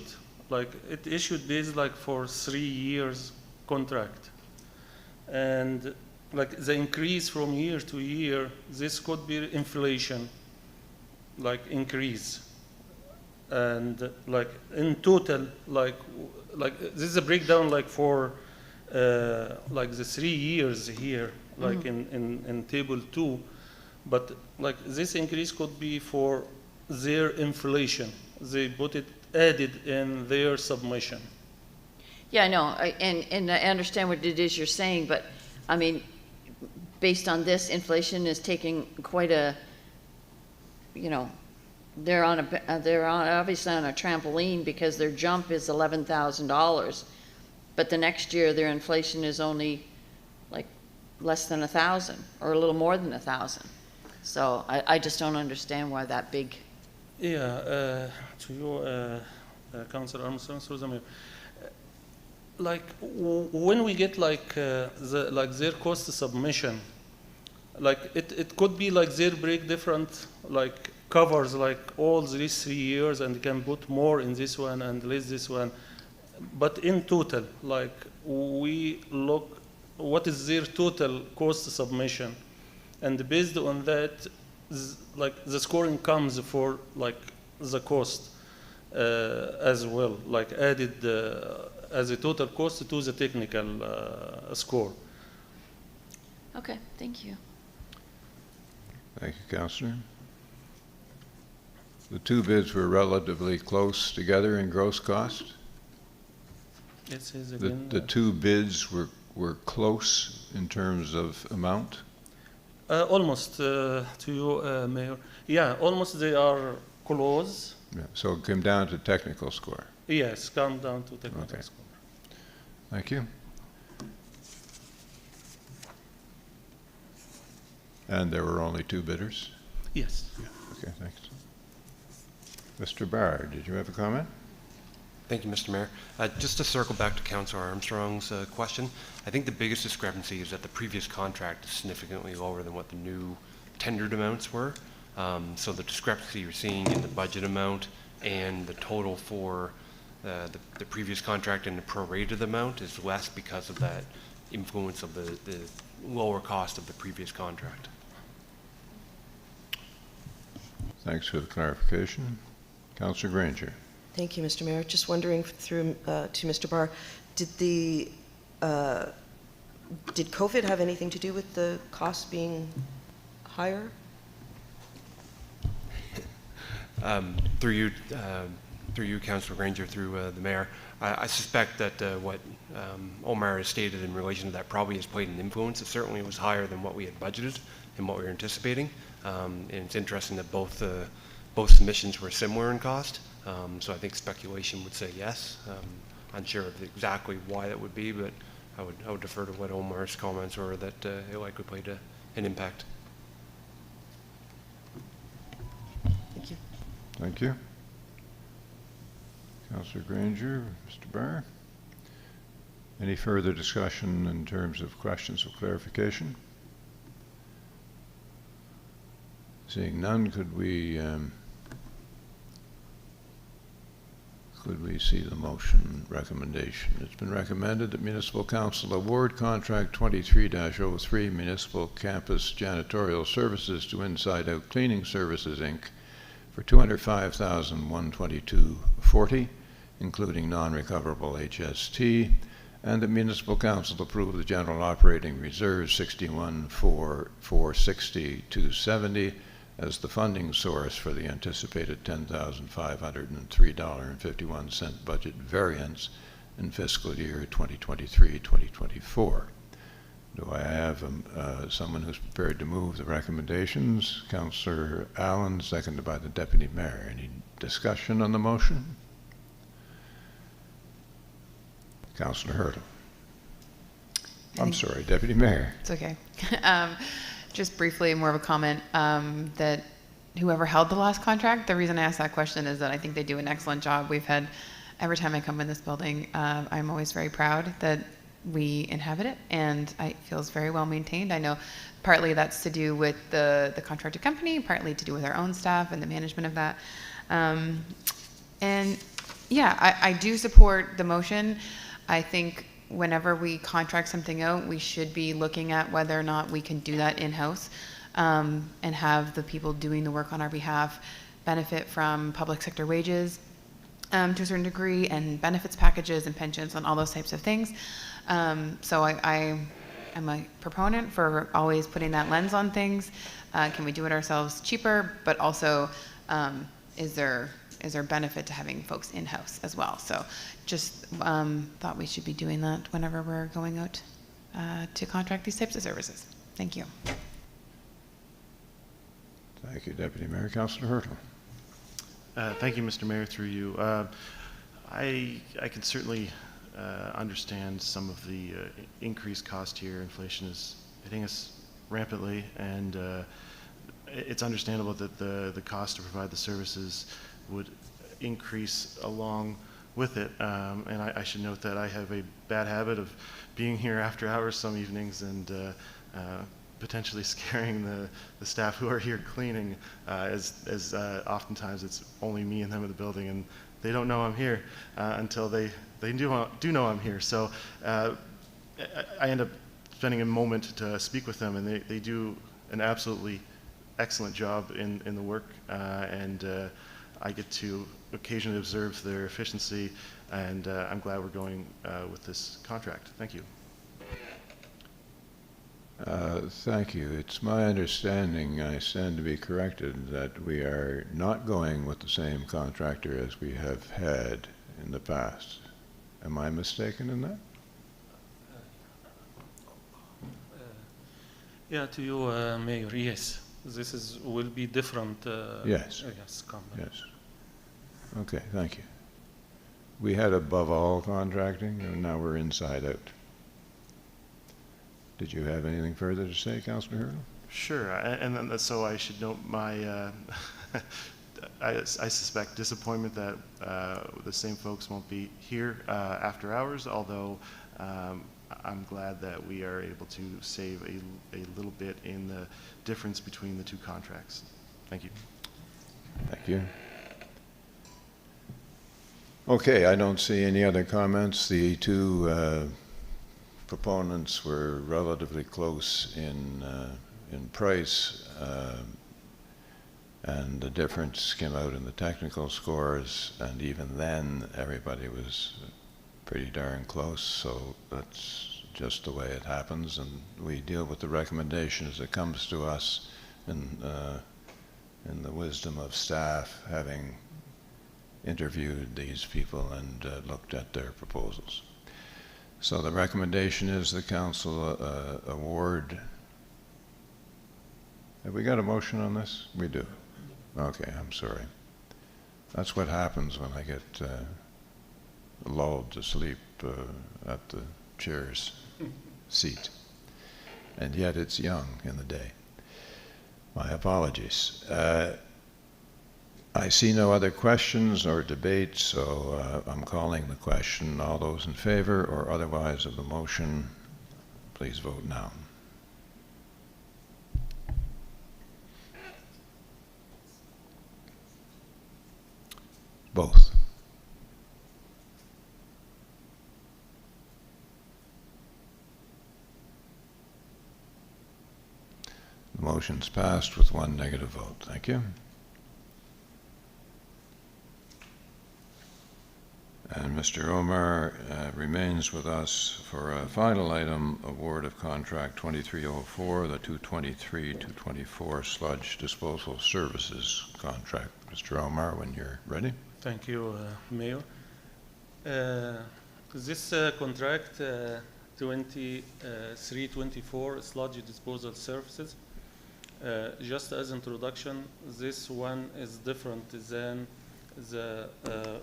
like it issued based like for 3 years contract, and like the increase from year to year, this could be inflation, like increase, and like in total, like this is a breakdown like for like the 3 years here, like in table 2, but like this increase could be for their inflation. They put it added in their submission. Yeah, I know, and I understand what it is you're saying, but I mean, based on this, inflation is taking quite a, you know, they're obviously on a trampoline because their jump is $11,000, but the next year their inflation is only like less than 1,000 or a little more than 1,000. So I just don't understand why that big. Yeah, to you, Councillor Armstrong, through the mayor. Like when we get like their cost submission, like it could be like their break different, like covers like all these 3 years and can put more in this one and less this one, but in total, like we look what is their total cost submission, and based on that, like the scoring comes for like the cost as well, like added as a total cost to the technical score. Okay, thank you. Thank you, Councillor. The two bids were relatively close together in gross cost. It says again. The two bids were close in terms of amount. Almost to you, Mayor. Yeah, almost they are close. Yeah, so it came down to technical score. Yes, come down to technical Okay. score. Thank you. And there were only two bidders? Yes. Okay, thanks. Mr. Barr, did you have a comment? Thank you, Mr. Mayor. Just to circle back to Councillor Armstrong's question, I think the biggest discrepancy is that the previous contract is significantly lower than what the new tendered amounts were. So the discrepancy you're seeing in the budget amount and the total for the previous contract and the prorated amount is less because of that influence of the lower cost of the previous contract. Thanks for the clarification. Councillor Granger. Thank you, Mr. Mayor. Just wondering through to Mr. Barr, did COVID have anything to do with the costs being higher? Through you, Councillor Granger, through the Mayor, I suspect that what Omar has stated in relation to that probably has played an influence. It certainly was higher than what we had budgeted and what we were anticipating. And it's interesting that both submissions were similar in cost. So I think speculation would say yes. Unsure of exactly why that would be, but I would defer to what Omar's comments were that it likely played an impact. Thank you. Thank you. Councillor Granger, Mr. Barr. Any further discussion in terms of questions of clarification? Seeing none, could we see the motion recommendation? It's been recommended that Municipal Council award contract 23-03 Municipal Campus Janitorial Services to Inside Out Cleaning Services, Inc. for $205,122.40, including non-recoverable HST, and that Municipal Council approve the General Operating Reserve 61,460,270 as the funding source for the anticipated $10,503.51 budget variance in fiscal year 2023-2024. Do I have someone who's prepared to move the recommendations? Councillor Allen, seconded by the Deputy Mayor. Any discussion on the motion? Councillor Hurtle. I'm sorry, Deputy Mayor. It's okay. Just briefly, more of a comment that whoever held the last contract, the reason I asked that question is that I think they do an excellent job. We've had, every time I come in this building, I'm always very proud that we inhabit it, and it feels very well maintained. I know partly that's to do with the contracted company, partly to do with our own staff and the management of that. And yeah, I do support the motion. I think whenever we contract something out, we should be looking at whether or not we can do that in-house, and have the people doing the work on our behalf benefit from public sector wages to a certain degree, and benefits packages and pensions and all those types of things. So I am a proponent for always putting that lens on things. Can we do it ourselves cheaper? But also, is there benefit to having folks in-house as well? So just thought we should be doing that whenever we're going out to contract these types of services. Thank you. Thank you, Deputy Mayor. Councillor Hurtle. Thank you, Mr. Mayor, through you. I can certainly understand some of the increased cost here. Inflation is hitting us rampantly, and it's understandable that the cost to provide the services would increase along with it. And I should note that I have a bad habit of being here after hours some evenings and potentially scaring the staff who are here cleaning, as oftentimes it's only me and them in the building, and they don't know I'm here until they do know I'm here. So I end up spending a moment to speak with them, and they do an absolutely excellent job in the work, and I get to occasionally observe their efficiency, and I'm glad we're going with this contract. Thank you. Thank you. It's my understanding, I stand to be corrected, that we are not going with the same contractor as we have had in the past. Am I mistaken in that? Yeah, to you, Mayor, yes. This will be different. Yes. Yes, company. Yes. Okay, thank you. We had above all contracting, and now we're inside out. Did you have anything further to say, Councillor Hurtle? Sure, and then, so I should note my, I suspect disappointment that the same folks won't be here after hours, although I'm glad that we are able to save a little bit in the difference between the two contracts. Thank you. Thank you. Okay, I don't see any other comments. The two proponents were relatively close in price, and the difference came out in the technical scores, and even then everybody was pretty darn close, so that's just the way it happens, and we deal with the recommendation as it comes to us in the wisdom of staff, having interviewed these people and looked at their proposals. So the recommendation is the council award. Have we got a motion on this? We do. Okay, I'm sorry. That's what happens when I get lulled to sleep at the chair's seat. And yet it's young in the day. My apologies. I see no other questions or debate, so I'm calling the question. All those in favor or otherwise of the motion, please vote now. Both. The motion's passed with one negative vote. Thank you. And Mr. Omar remains with us for a final item, award of contract 2304, the 223-224 sludge disposal services contract. Mr. Omar, when you're ready. Thank you, Mayor. This contract 2324 sludge disposal services, just as introduction, this one is different than the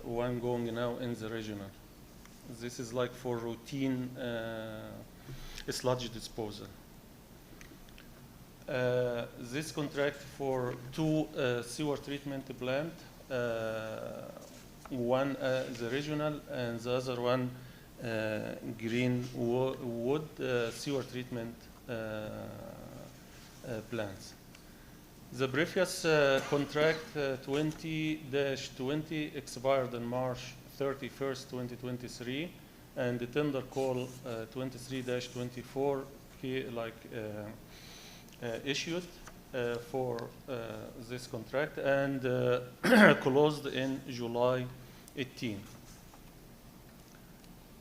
one going now in the regional. This is like for routine sludge disposal. This contract for two sewer treatment plant, one the regional and the other one Greenwood sewer treatment plants. The previous contract 20-20 expired on March 31st, 2023, and the tender call 23-24 issued for this contract and closed in July 18.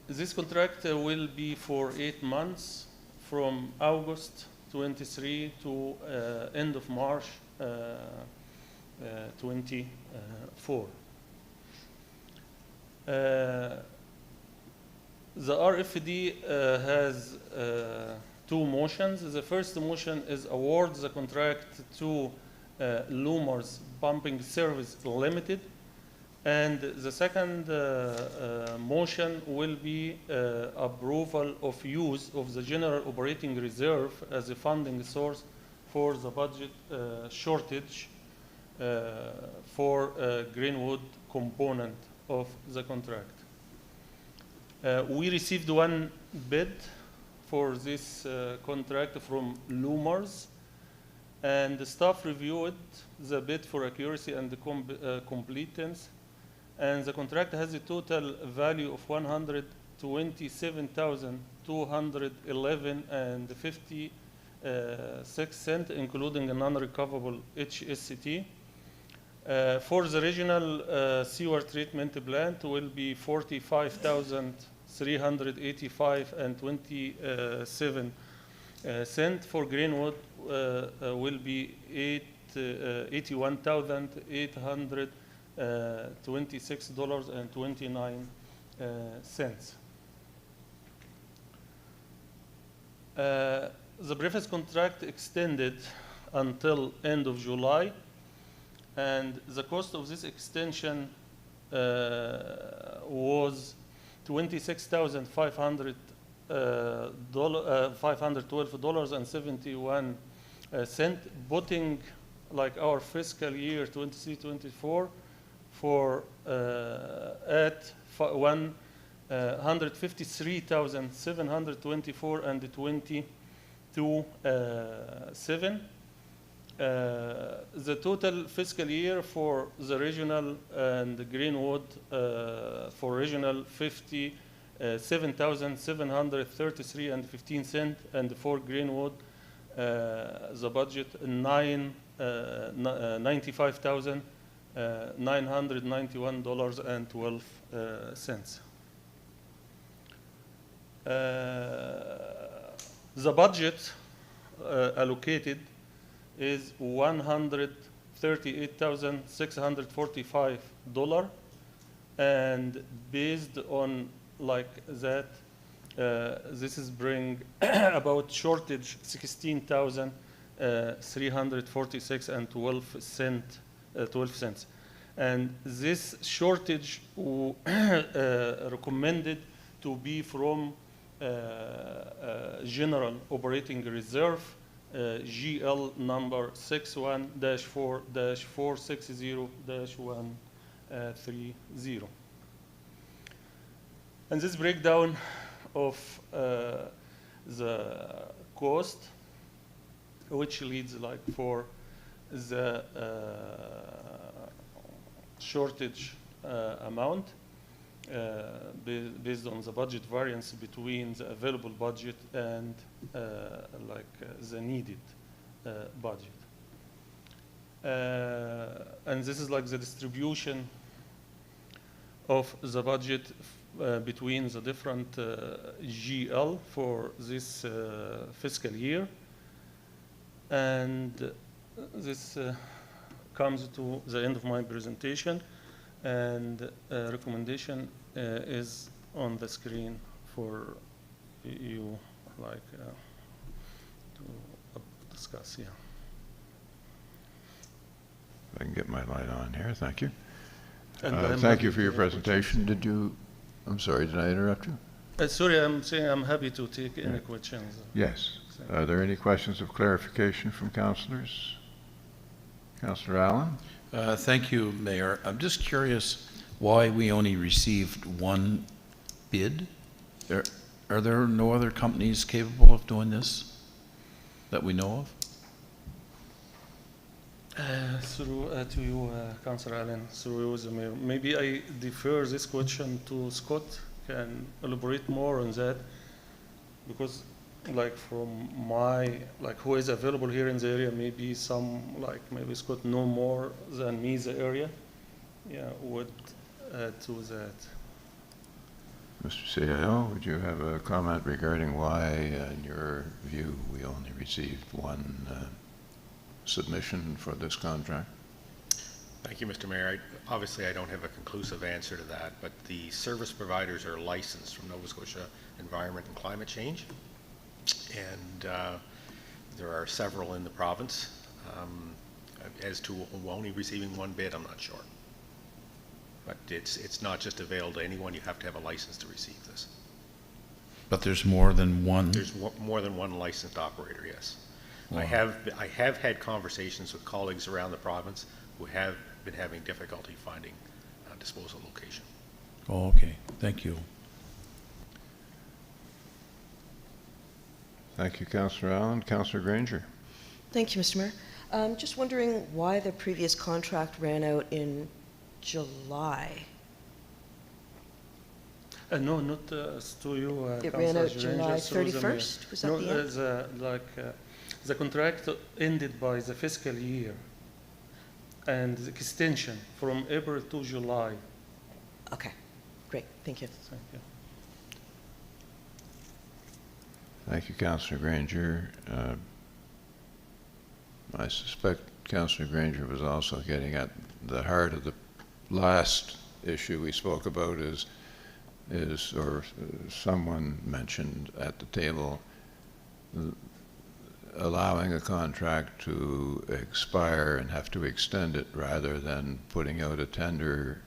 This contract will be for 8 months from August 23 to end of March 24. The RFD has two motions. The first motion is award the contract to Lumers Pumping Service Limited, and the second motion will be approval of use of the general operating reserve as a funding source for the budget shortage for Greenwood component of the contract. We received one bid for this contract from Lumers, and the staff reviewed the bid for accuracy and completeness, and the contract has a total value of $127,211.56, including a non-recoverable HSCT. For the regional sewer treatment plant will be $45,385.27. For Greenwood will be $81,826.29. The previous contract extended until end of July, and the cost of this extension was $26,512.71, putting like our fiscal year 23-24 for at $153,724.22. The total fiscal year for the regional and the Greenwood for regional $57,733.15, and for Greenwood the budget $95,991.12. The budget allocated is $138,645, and based on like that, this is bring about shortage $16,346.12, and this shortage recommended to be from general operating reserve, GL number 61-4-460-130. And this breakdown of the cost, which leads like for the shortage amount, based on the budget variance between the available budget and the needed budget. And this is like the distribution of the budget between the different GL for this fiscal year. And this comes to the end of my presentation, and recommendation is on the screen for you to discuss. Yeah. If I can get my light on here, thank you. And thank you for your presentation. Did you, I'm sorry, did I interrupt you? Sorry, I'm saying I'm happy to take any questions. Yes. Are there any questions of clarification from councillors? Councillor Allen? Thank you, Mayor. I'm just curious why we only received one bid Are there no other companies capable of doing this that we know of? To you, Councillor Allen, through you, the Mayor. Maybe I defer this question to Scott, can elaborate more on that, because like from my, like who is available here in the area, maybe some, like maybe Scott know more than me the area, yeah, would add to that. Mr. CIO, would you have a comment regarding why, in your view, we only received one submission for this contract? Thank you, Mr. Mayor. Obviously, I don't have a conclusive answer to that, but the service providers are licensed from Nova Scotia Environment and Climate Change, and there are several in the province. As to only receiving one bid, I'm not sure. But it's not just available to anyone. You have to have a license to receive this. But there's more than one? There's more than one licensed operator, yes. Wow. I have had conversations with colleagues around the province who have been having difficulty finding a disposal location. Oh, okay. Thank you. Thank you, Councillor Allen. Councillor Granger. Thank you, Mr. Mayor. Just wondering why the previous contract ran out in July. No, not to you, It ran out Councillor July Granger, through the Mayor. 31st? Was that No, the end? the contract ended by the fiscal year, and the extension from April to July. Okay, great, thank you. Thank you. Thank you, Councillor Granger. I suspect Councillor Granger was also getting at the heart of the last issue we spoke about or someone mentioned at the table, allowing a contract to expire and have to extend it rather than putting out a tender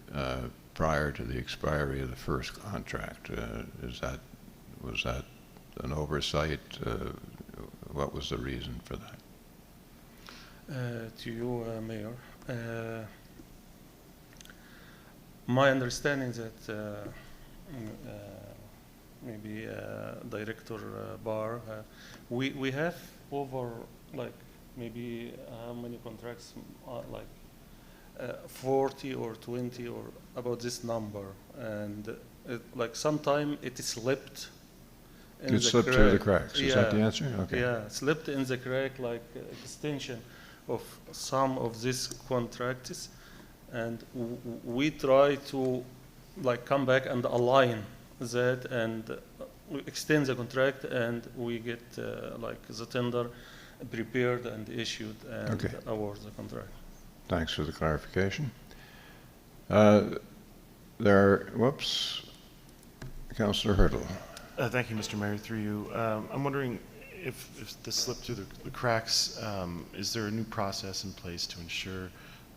prior to the expiry of the first contract. Was that an oversight? What was the reason for that? To you, Mayor. My understanding that maybe Director Barr, we have over like maybe how many contracts, like 40 or 20 or about this number, and like sometime it slipped. It slipped through the cracks. Is that the answer? Okay. Yeah, slipped in the crack, like extension of some of these contracts, and we try to like come back and align that and extend the contract, and we get like the tender prepared and issued and award the contract. Thanks for the clarification. Councillor Hurdle. Thank you, Mr. Mayor. Through you, I'm wondering if this slipped through the cracks, is there a new process in place to ensure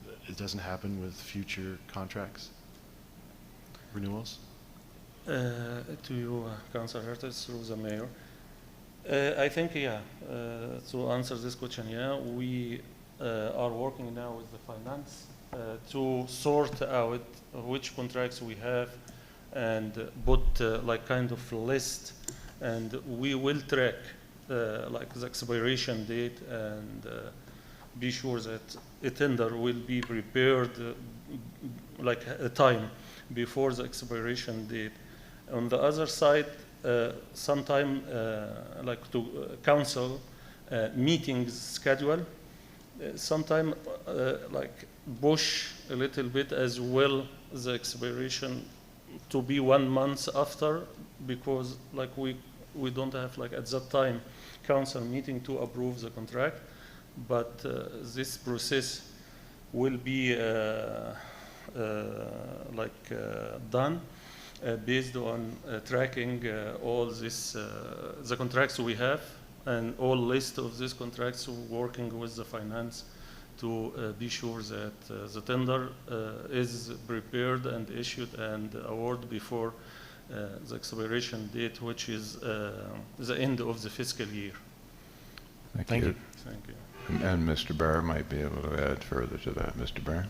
that it doesn't happen with future contracts, renewals? To you, Councillor Hurtel, through the Mayor. I think, to answer this question, we are working now with the finance to sort out which contracts we have and put like kind of list, and we will track like the expiration date and be sure that a tender will be prepared like a time before the expiration date. On the other side, sometime like to council meetings schedule, sometime like push a little bit as well the expiration to be 1 month after, because like we don't have like at that time council meeting to approve the contract, but this process will be done based on tracking all this the contracts we have and all list of these contracts, working with the finance to be sure that the tender is prepared and issued and awarded before the expiration date, which is the end of the fiscal year. Thank you. Thank you. And Mr. Barr might be able to add further to that. Mr. Barr.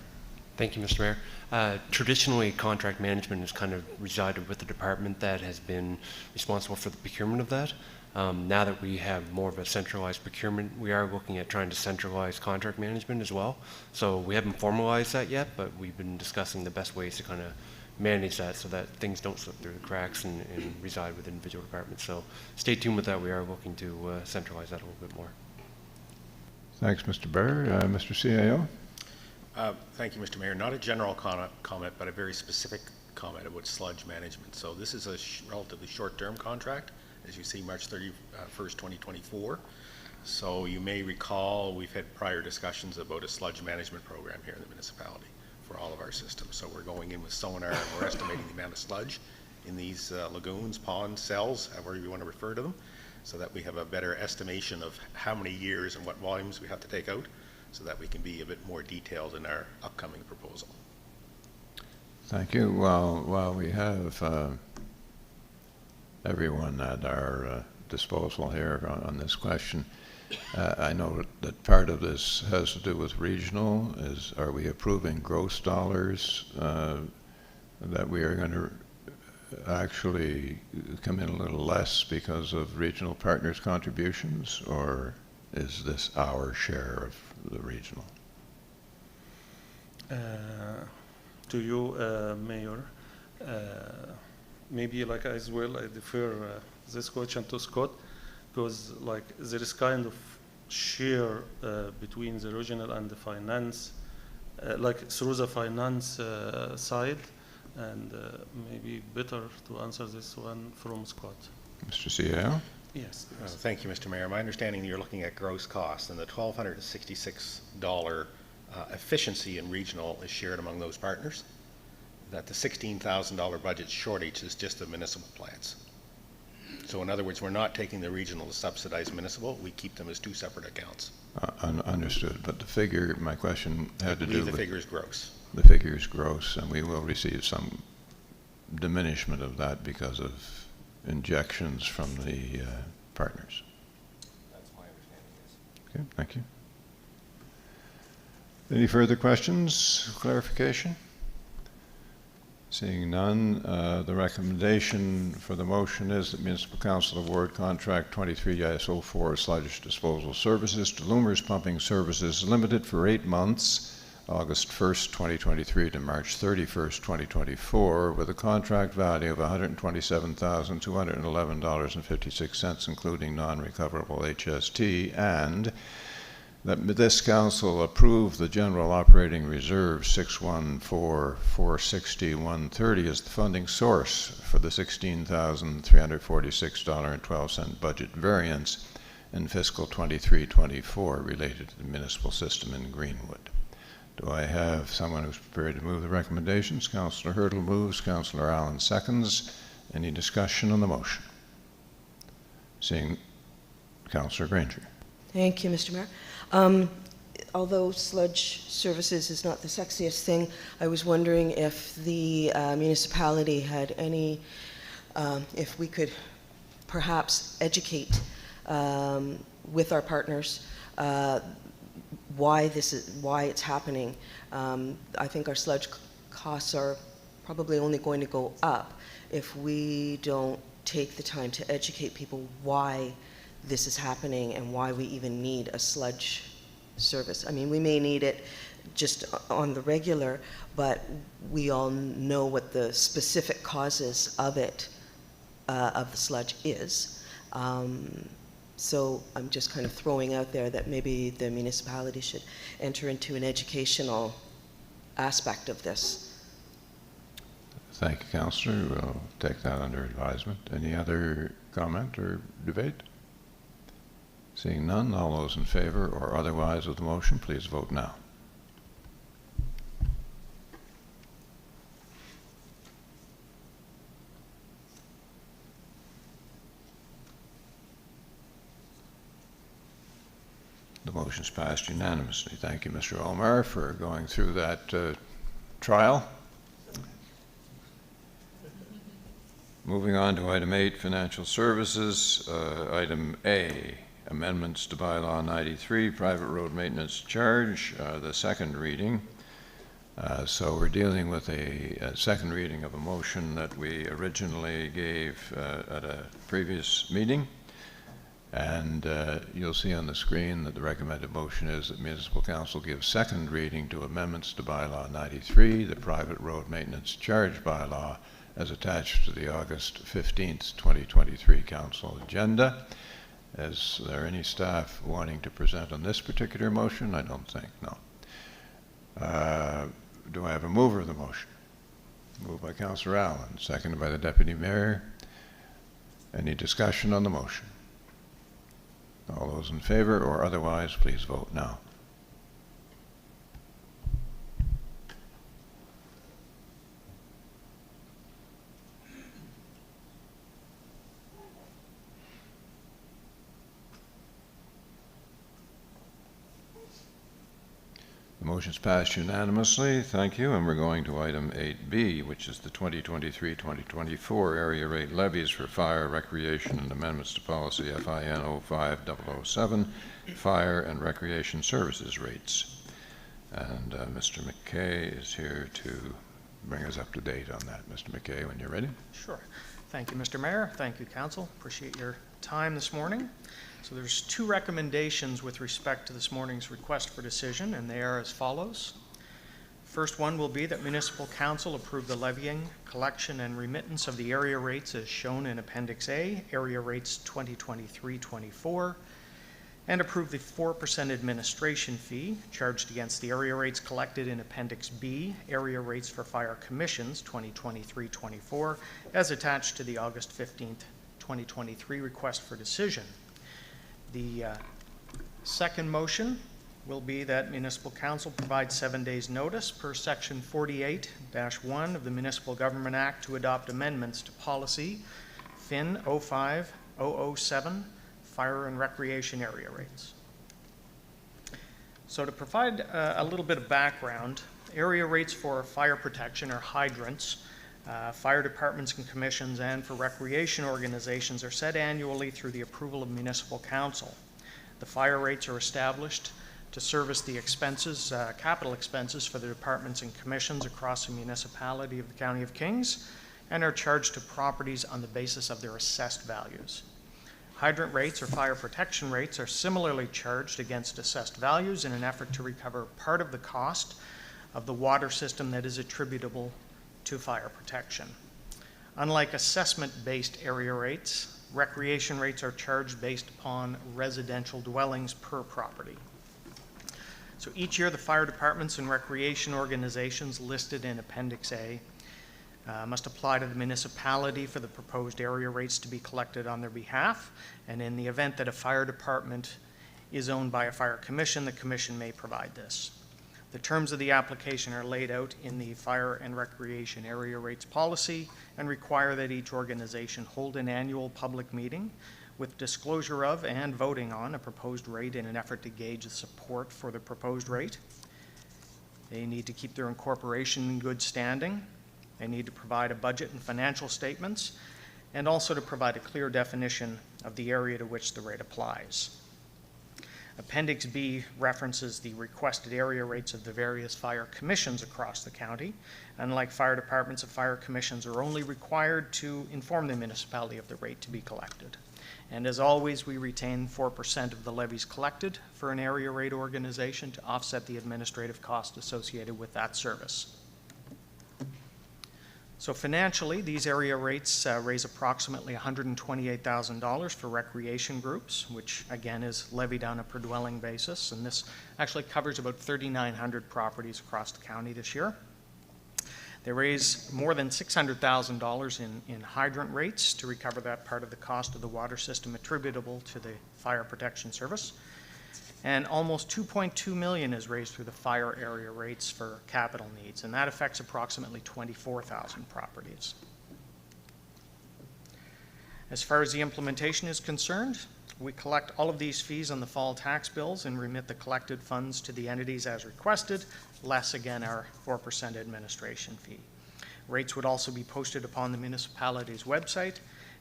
Thank you, Mr. Mayor. Traditionally, contract management has kind of resided with the department that has been responsible for the procurement of that. Now that we have more of a centralized procurement, we are looking at trying to centralize contract management as well. So we haven't formalized that yet, but we've been discussing the best ways to kind of manage that so that things don't slip through the cracks and reside within individual departments. So stay tuned with that. We are looking to centralize that a little bit more. Thanks, Mr. Bear. Mr. CAO? Thank you, Mr. Mayor. Not a general comment, but a very specific comment about sludge management. So this is a relatively short-term contract, as you see, March 31st, 2024. So you may recall we've had prior discussions about a sludge management program here in the municipality for all of our systems. So we're going in with sonar and we're estimating the amount of sludge in these lagoons, ponds, cells, however you want to refer to them, so that we have a better estimation of how many years and what volumes we have to take out, so that we can be a bit more detailed in our upcoming proposal. Thank you. While we have everyone at our disposal here on this question, I know that part of this has to do with regional. Are we approving gross dollars that we are going to actually come in a little less because of regional partners' contributions, or is this our share of the regional? To you, Mayor, maybe like as well, I defer this question to Scott, because like there is kind of share between the regional and the finance, like through the finance side, and maybe better to answer this one from Scott. Mr. CAO? Yes. Thank you, Mr. Mayor. My understanding you're looking at gross costs, and the $1,266 efficiency in regional is shared among those partners, that the $16,000 budget shortage is just the municipal plants. So in other words, we're not taking the regional to subsidize municipal, we keep them as two separate accounts. Understood, but the figure, my question had to do with... The figure is gross. The figure is gross, and we will receive some diminishment of that because of injections from the partners. That's my understanding, yes. Okay, thank you. Any further questions, clarification? Seeing none, the recommendation for the motion is that Municipal Council award contract 23-04 sludge disposal services to Loomers Pumping Services Limited for 8 months, August 1st, 2023 to March 31st, 2024, with a contract value of $127,211.56, including non-recoverable HST, and that this council approve the general operating reserve 614,460,130 as the funding source for the $16,346.12 budget variance in fiscal 23-24 related to the municipal system in Greenwood. Do I have someone who's prepared to move the recommendations? Councillor Hurtle moves, Councillor Allen seconds. Any discussion on the motion? Seeing Councillor Granger. Thank you, Mr. Mayor. Although sludge services is not the sexiest thing, I was wondering if the municipality had any, if we could perhaps educate with our partners why it's happening. I think our sludge costs are probably only going to go up if we don't take the time to educate people why this is happening and why we even need a sludge service. I mean, we may need it just on the regular, but we all know what the specific causes of it, of the sludge is. So I'm just kind of throwing out there that maybe the municipality should enter into an educational aspect of this. Thank you, Councillor. We'll take that under advisement. Any other comment or debate? Seeing none, all those in favor or otherwise of the motion, please vote now. The motion's passed unanimously. Thank you, Mr. Olmar, for going through that trial. Moving on to item 8, financial services. Item A, amendments to bylaw 93, private road maintenance charge, the second reading. So we're dealing with a second reading of a motion that we originally gave at a previous meeting. And you'll see on the screen that the recommended motion is that Municipal Council give second reading to amendments to Bylaw 93, the private road maintenance charge bylaw, as attached to the August 15th, 2023 Council agenda. Is there any staff wanting to present on this particular motion? I don't think, no. Do I have a mover of the motion? Moved by Councillor Allen, seconded by the Deputy Mayor. Any discussion on the motion? All those in favor or otherwise, please vote now. The motion's passed unanimously. Thank you. And we're going to item 8B, which is the 2023-2024 area rate levies for fire, recreation, and amendments to policy FIN 05007, fire and recreation services rates. And Mr. McKay is here to bring us up to date on that. Mr. McKay, when you're ready. Sure. Thank you, Mr. Mayor. Thank you, Council. Appreciate your time this morning. So there's two recommendations with respect to this morning's request for decision, and they are as follows. First one will be that Municipal Council approve the levying, collection, and remittance of the area rates as shown in Appendix A, area rates 2023-24, and approve the 4% administration fee charged against the area rates collected in Appendix B, area rates for fire commissions 2023-24, as attached to the August 15th, 2023 request for decision. The second motion will be that Municipal Council provide 7 days notice per Section 48-1 of the Municipal Government Act to adopt amendments to policy FIN 05007, fire and recreation area rates. So to provide a little bit of background, area rates for fire protection are hydrants. Fire departments and commissions and for recreation organizations are set annually through the approval of Municipal Council. The fire rates are established to service the expenses, capital expenses for the departments and commissions across the municipality of the County of Kings, and are charged to properties on the basis of their assessed values. Hydrant rates or fire protection rates are similarly charged against assessed values in an effort to recover part of the cost of the water system that is attributable to fire protection. Unlike assessment-based area rates, recreation rates are charged based upon residential dwellings per property. So each year the fire departments and recreation organizations listed in Appendix A must apply to the municipality for the proposed area rates to be collected on their behalf, and in the event that a fire department is owned by a fire commission, the commission may provide this. The terms of the application are laid out in the Fire and Recreation Area Rates Policy and require that each organization hold an annual public meeting with disclosure of and voting on a proposed rate in an effort to gauge the support for the proposed rate. They need to keep their incorporation in good standing. They need to provide a budget and financial statements, and also to provide a clear definition of the area to which the rate applies. Appendix B references the requested area rates of the various fire commissions across the county. Unlike fire departments, the fire commissions are only required to inform the municipality of the rate to be collected. And as always, we retain 4% of the levies collected for an area rate organization to offset the administrative cost associated with that service. So financially, these area rates raise approximately $128,000 for recreation groups, which again is levied on a per dwelling basis, and this actually covers about 3,900 properties across the county this year. They raise more than $600,000 in hydrant rates to recover that part of the cost of the water system attributable to the fire protection service. And almost $2.2 million is raised through the fire area rates for capital needs, and that affects approximately 24,000 properties. As far as the implementation is concerned, we collect all of these fees on the fall tax bills and remit the collected funds to the entities as requested, less again our 4% administration fee. Rates would also be posted upon the municipality's website,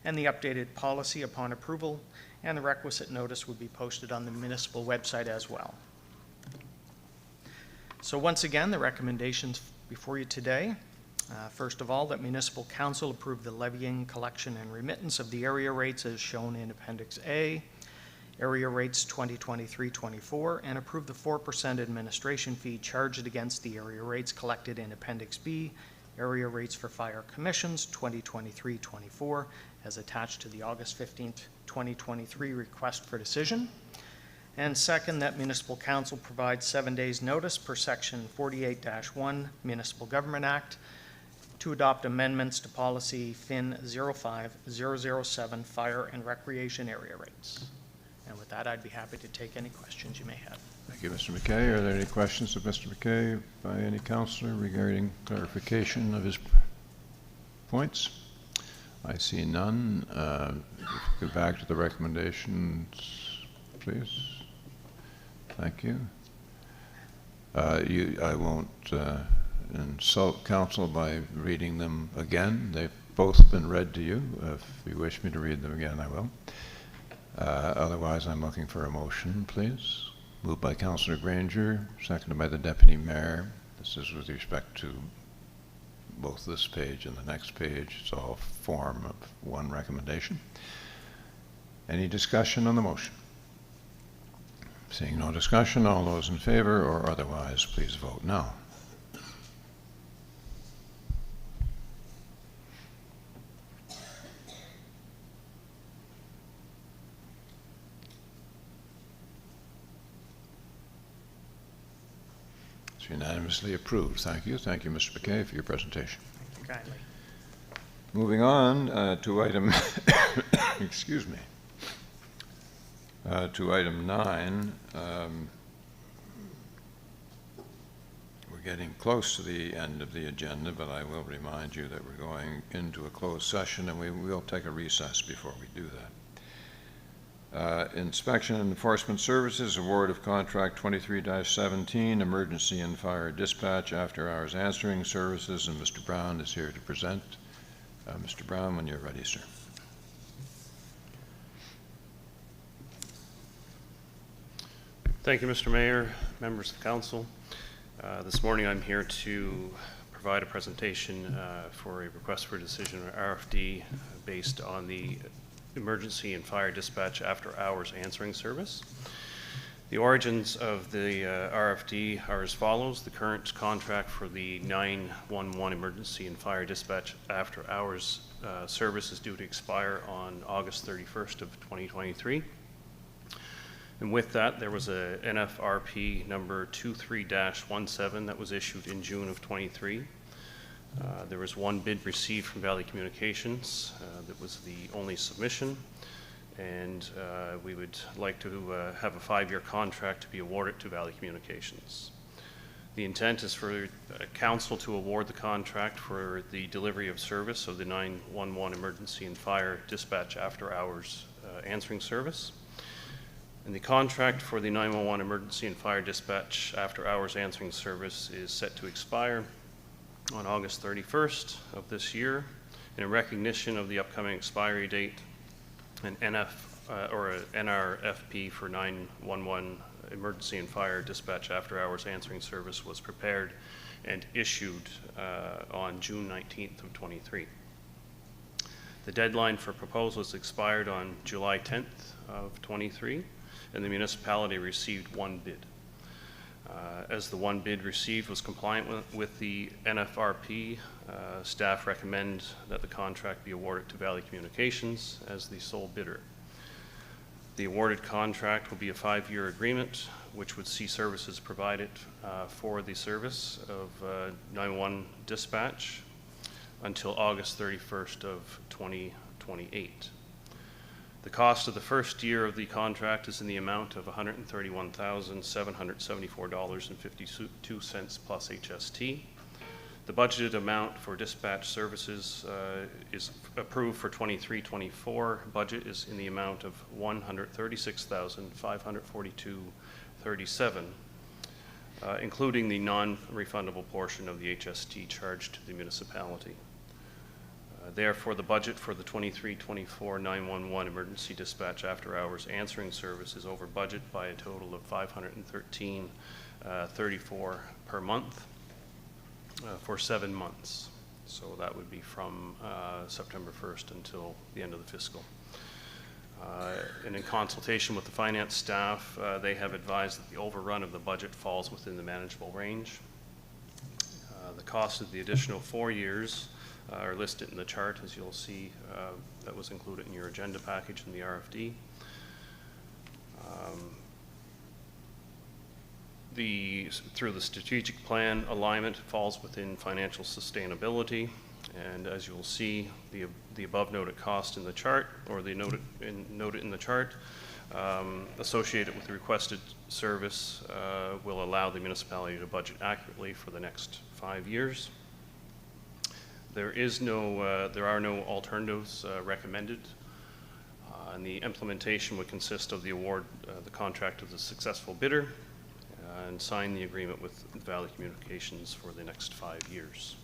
and the updated policy upon approval and the requisite notice would be posted on the municipal website as well. So once again, the recommendations before you today. First of all, that Municipal Council approve the levying, collection, and remittance of the area rates as shown in Appendix A, area rates 2023-24, and approve the 4% administration fee charged against the area rates collected in Appendix B, area rates for fire commissions 2023-24, as attached to the August 15th, 2023 request for decision. And second, that Municipal Council provide 7 days' notice per Section 48-1 Municipal Government Act to adopt amendments to Policy FIN 05007 Fire and Recreation Area Rates. And with that, I'd be happy to take any questions you may have. Thank you, Mr. McKay. Are there any questions of Mr. McKay by any councillor regarding clarification of his points? I see none. Go back to the recommendations, please. Thank you. I won't insult council by reading them again. They've both been read to you. If you wish me to read them again, I will. Otherwise, I'm looking for a motion, please. Moved by Councillor Granger, seconded by the Deputy Mayor. This is with respect to both this page and the next page. It's all form of one recommendation. Any discussion on the motion? Seeing no discussion, all those in favor or otherwise, please vote now. It's unanimously approved. Thank you. Thank you, Mr. McKay, for your presentation. Thank you kindly. Moving on to item, excuse me, to item 9. We're getting close to the end of the agenda, but I will remind you that we're going into a closed session, and we will take a recess before we do that. Inspection and Enforcement Services, award of contract 23-17, emergency and fire dispatch after hours answering services, and Mr. Brown is here to present. Mr. Brown, when you're ready, sir. Thank you, Mr. Mayor, members of council. This morning I'm here to provide a presentation for a request for decision, or RFD, based on the emergency and fire dispatch after hours answering service. The origins of the RFD are as follows. The current contract for the 911 emergency and fire dispatch after hours service is due to expire on August 31st of 2023. And with that, there was a NFRP number 23-17 that was issued in June of 23. There was one bid received from Valley Communications. That was the only submission. And we would like to have a 5-year contract to be awarded to Valley Communications. The intent is for council to award the contract for the delivery of service of the 911 emergency and fire dispatch after hours answering service. And the contract for the 911 emergency and fire dispatch after hours answering service is set to expire on August 31st of this year. In recognition of the upcoming expiry date, an NRFP for 911 emergency and fire dispatch after hours answering service was prepared and issued on June 19th of 23. The deadline for proposals expired on July 10th of 23, and the municipality received one bid. As the one bid received was compliant with the NFRP, staff recommend that the contract be awarded to Valley Communications as the sole bidder. The awarded contract will be a 5-year agreement, which would see services provided for the service of 911 dispatch until August 31st of 2028. The cost of the first year of the contract is in the amount of $131,774.52 plus HST. The budgeted amount for dispatch services is approved for 23-24. Budget is in the amount of $136,542.37, including the non-refundable portion of the HST charged to the municipality. Therefore, the budget for the 23-24 911 emergency dispatch after hours answering service is over budget by a total of $513,000 $34 per month for 7 months. So that would be from September 1st until the end of the fiscal. And in consultation with the finance staff, they have advised that the overrun of the budget falls within the manageable range. The cost of the additional 4 years are listed in the chart, as you'll see. That was included in your agenda package in the RFD. Through the strategic plan, alignment falls within financial sustainability. And as you'll see, the above noted cost in the chart, or the noted in the chart, associated with the requested service will allow the municipality to budget accurately for the next 5 years. There are no alternatives recommended, and the implementation would consist of the award, the contract of the successful bidder, and sign the agreement with Valley Communications for the next 5 years.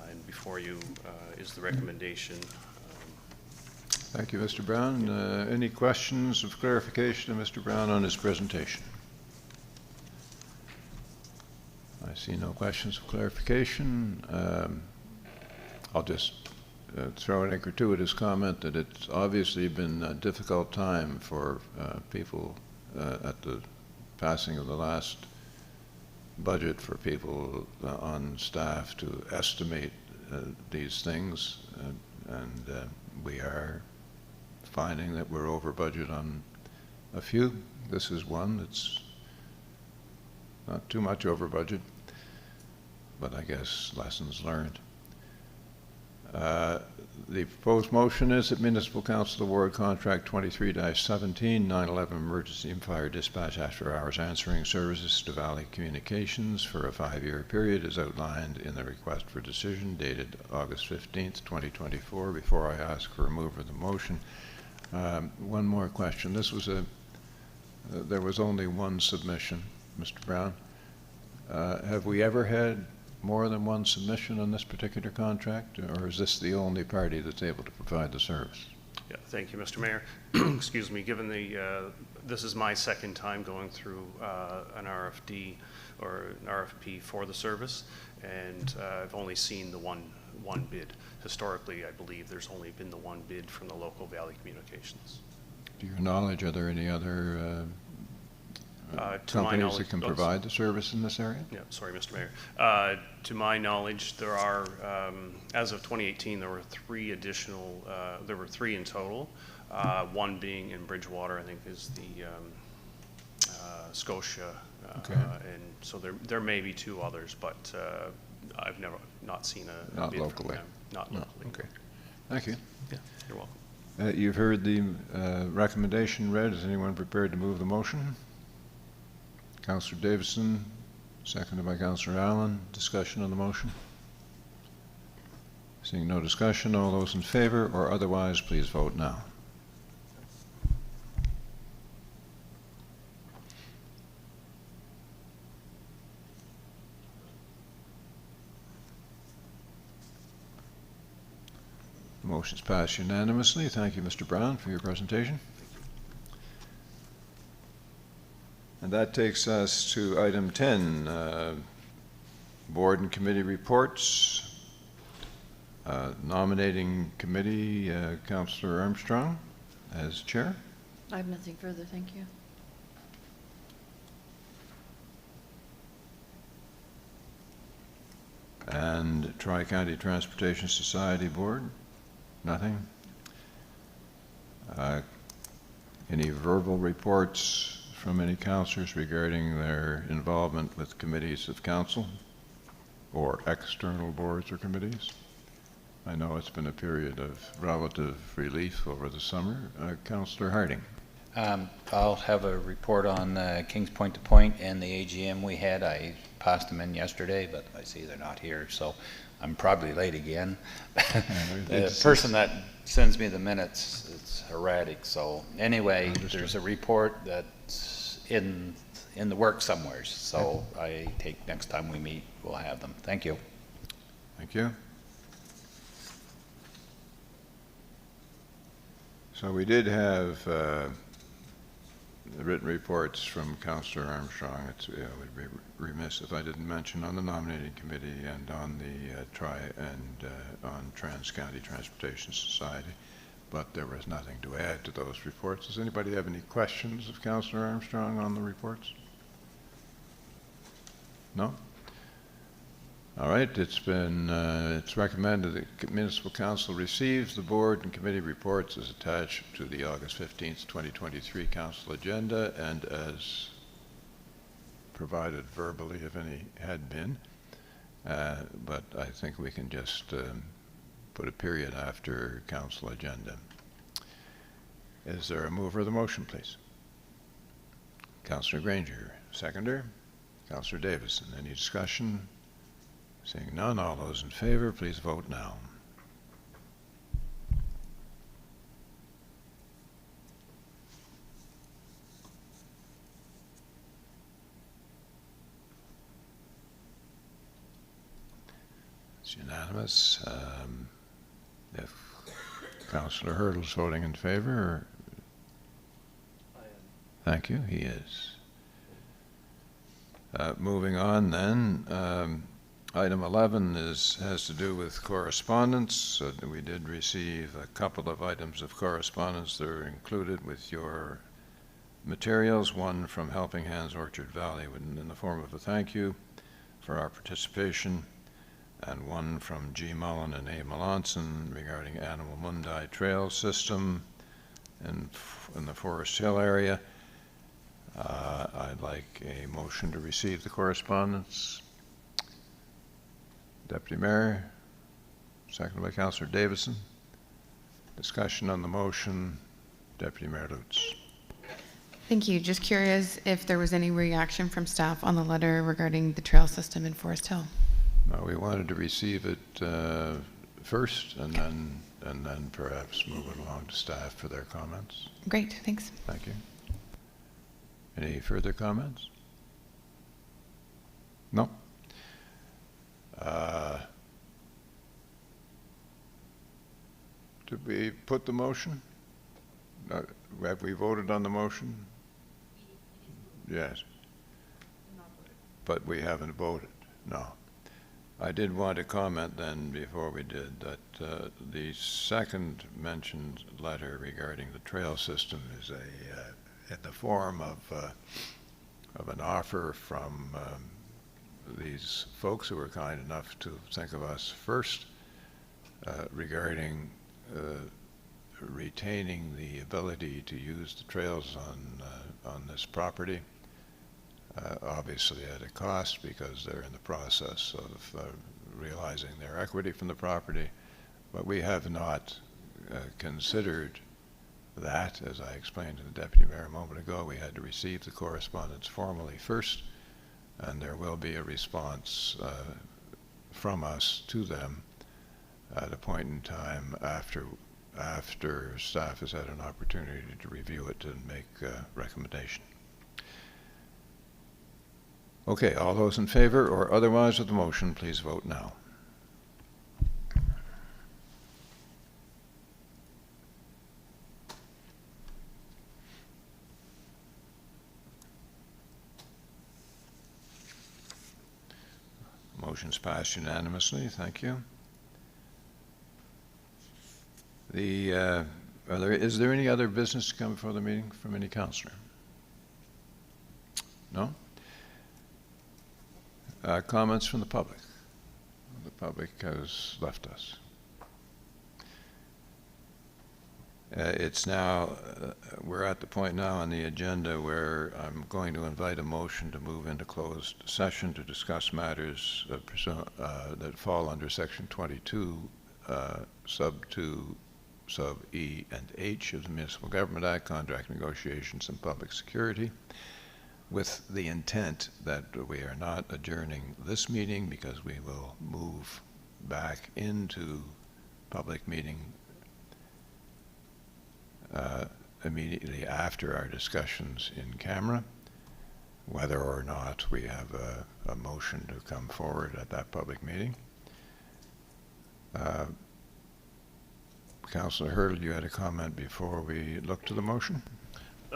And before you is the recommendation. Thank you, Mr. Brown. Any questions of clarification of Mr. Brown on his presentation? I see no questions of clarification. I'll just throw in a gratuitous comment that it's obviously been a difficult time for people at the passing of the last budget, for people on staff to estimate these things, and we are finding that we're over budget on a few. This is one that's not too much over budget, but I guess lessons learned. The proposed motion is that Municipal Council award contract 23-17 9/11 emergency and fire dispatch after hours answering services to Valley Communications for a 5-year period as outlined in the request for decision dated August 15th, 2024. Before I ask for a move of the motion, one more question. This was there was only one submission, Mr. Brown. Have we ever had more than one submission on this particular contract, or is this the only party that's able to provide the service? Yeah, thank you, Mr. Mayor. Excuse me, given this is my second time going through an RFD or an RFP for the service, and I've only seen the one bid. Historically, I believe there's only been the one bid from the local Valley Communications. To your knowledge, are there any other companies that can provide the service in this area? Yeah, sorry, Mr. Mayor. To my knowledge, there are, as of 2018, there were three in total. One being in Bridgewater, I think, is the Scotia. Okay. And so there may be two others, but I've not seen a Not bid locally. from them. Not No. locally. Okay. Thank you. Yeah, you're welcome. You've heard the recommendation read. Is anyone prepared to move the motion? Councillor Davison, seconded by Councillor Allen. Discussion on the motion? Seeing no discussion, all those in favor or otherwise, please vote now. The motion's passed unanimously. Thank you, Mr. Brown, for your presentation. And that takes us to item 10, board and committee reports. Nominating committee, Councillor Armstrong as chair. I have nothing further, thank you. And Tri-County Transportation Society Board, nothing. Any verbal reports from any councillors regarding their involvement with committees of council or external boards or committees? I know it's been a period of relative relief over the summer. Councillor Harding. I'll have a report on Kings Point to Point and the AGM we had. I passed them in yesterday, but I see they're not here, so I'm probably late again. The person that sends me the minutes, it's erratic. So anyway, there's a report that's in the works somewhere. So I take next time we meet, we'll have them. Thank you. Thank you. So we did have written reports from Councillor Armstrong. It would be remiss if I didn't mention on the nominating committee and on the on Trans-County Transportation Society, but there was nothing to add to those reports. Does anybody have any questions of Councillor Armstrong on the reports? No? All right, it's recommended that Municipal Council receives the board and committee reports as attached to the August 15th, 2023 Council agenda and as provided verbally if any had been. But I think we can just put a period after Council agenda. Is there a mover of the motion, please? Councillor Granger, seconder. Councillor Davison, any discussion? Seeing none, all those in favor, please vote now. It's unanimous. If Councillor Hurdle's voting in favor, thank you, he is. Moving on then. Item 11 has to do with correspondence. We did receive a couple of items of correspondence that are included with your materials. One from Helping Hands Orchard Valley in the form of a thank you for our participation, and one from G. Mullen and A. Melanson regarding Animal Mundi Trail System in the Forest Hill area. I'd like a motion to receive the correspondence. Deputy Mayor, seconded by Councillor Davison. Discussion on the motion. Deputy Mayor Lutz. Thank you. Just curious if there was any reaction from staff on the letter regarding the trail system in Forest Hill. No, we wanted to receive it first and then perhaps move it along to staff for their comments. Great, thanks. Thank you. Any further comments? No? Did we put the motion? Have we voted on the motion? Yes. But we haven't voted, no. I did want to comment then before we did that the second mentioned letter regarding the trail system is in the form of an offer from these folks who were kind enough to think of us first regarding retaining the ability to use the trails on this property, obviously at a cost because they're in the process of realizing their equity from the property, but we have not considered that. As I explained to the Deputy Mayor a moment ago, we had to receive the correspondence formally first, and there will be a response from us to them at a point in time after staff has had an opportunity to review it and make a recommendation. Okay, all those in favor or otherwise of the motion, please vote now. Motion's passed unanimously. Thank you. Is there any other business to come before the meeting from any councillor? No? Comments from the public? The public has left us. It's now, we're at the point now on the agenda where I'm going to invite a motion to move into closed session to discuss matters that fall under Section 22, Sub 2, Sub E and H of the Municipal Government Act, Contract Negotiations and Public Security, with the intent that we are not adjourning this meeting because we will move back into public meeting immediately after our discussions in camera, whether or not we have a motion to come forward at that public meeting. Councillor Hurdle, you had a comment before we look to the motion?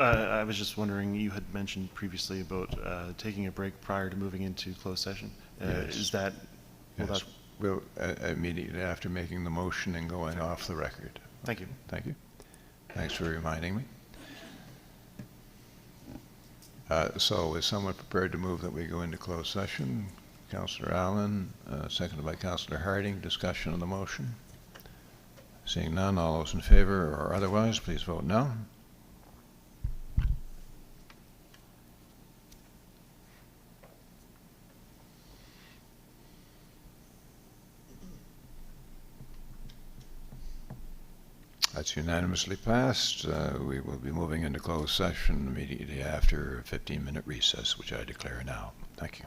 I was just wondering, you had mentioned previously about taking a break prior to moving into closed session. Yes. Is that, will Yes, that, we'll, immediately after making the motion and going off the record. thank you. Thank you. Thanks for reminding me. So is someone prepared to move that we go into closed session? Councillor Allen, seconded by Councillor Harding. Discussion on the motion? Seeing none, all those in favor or otherwise, please vote no. That's unanimously passed. We will be moving into closed session immediately after a 15-minute recess, which I declare now. Thank you.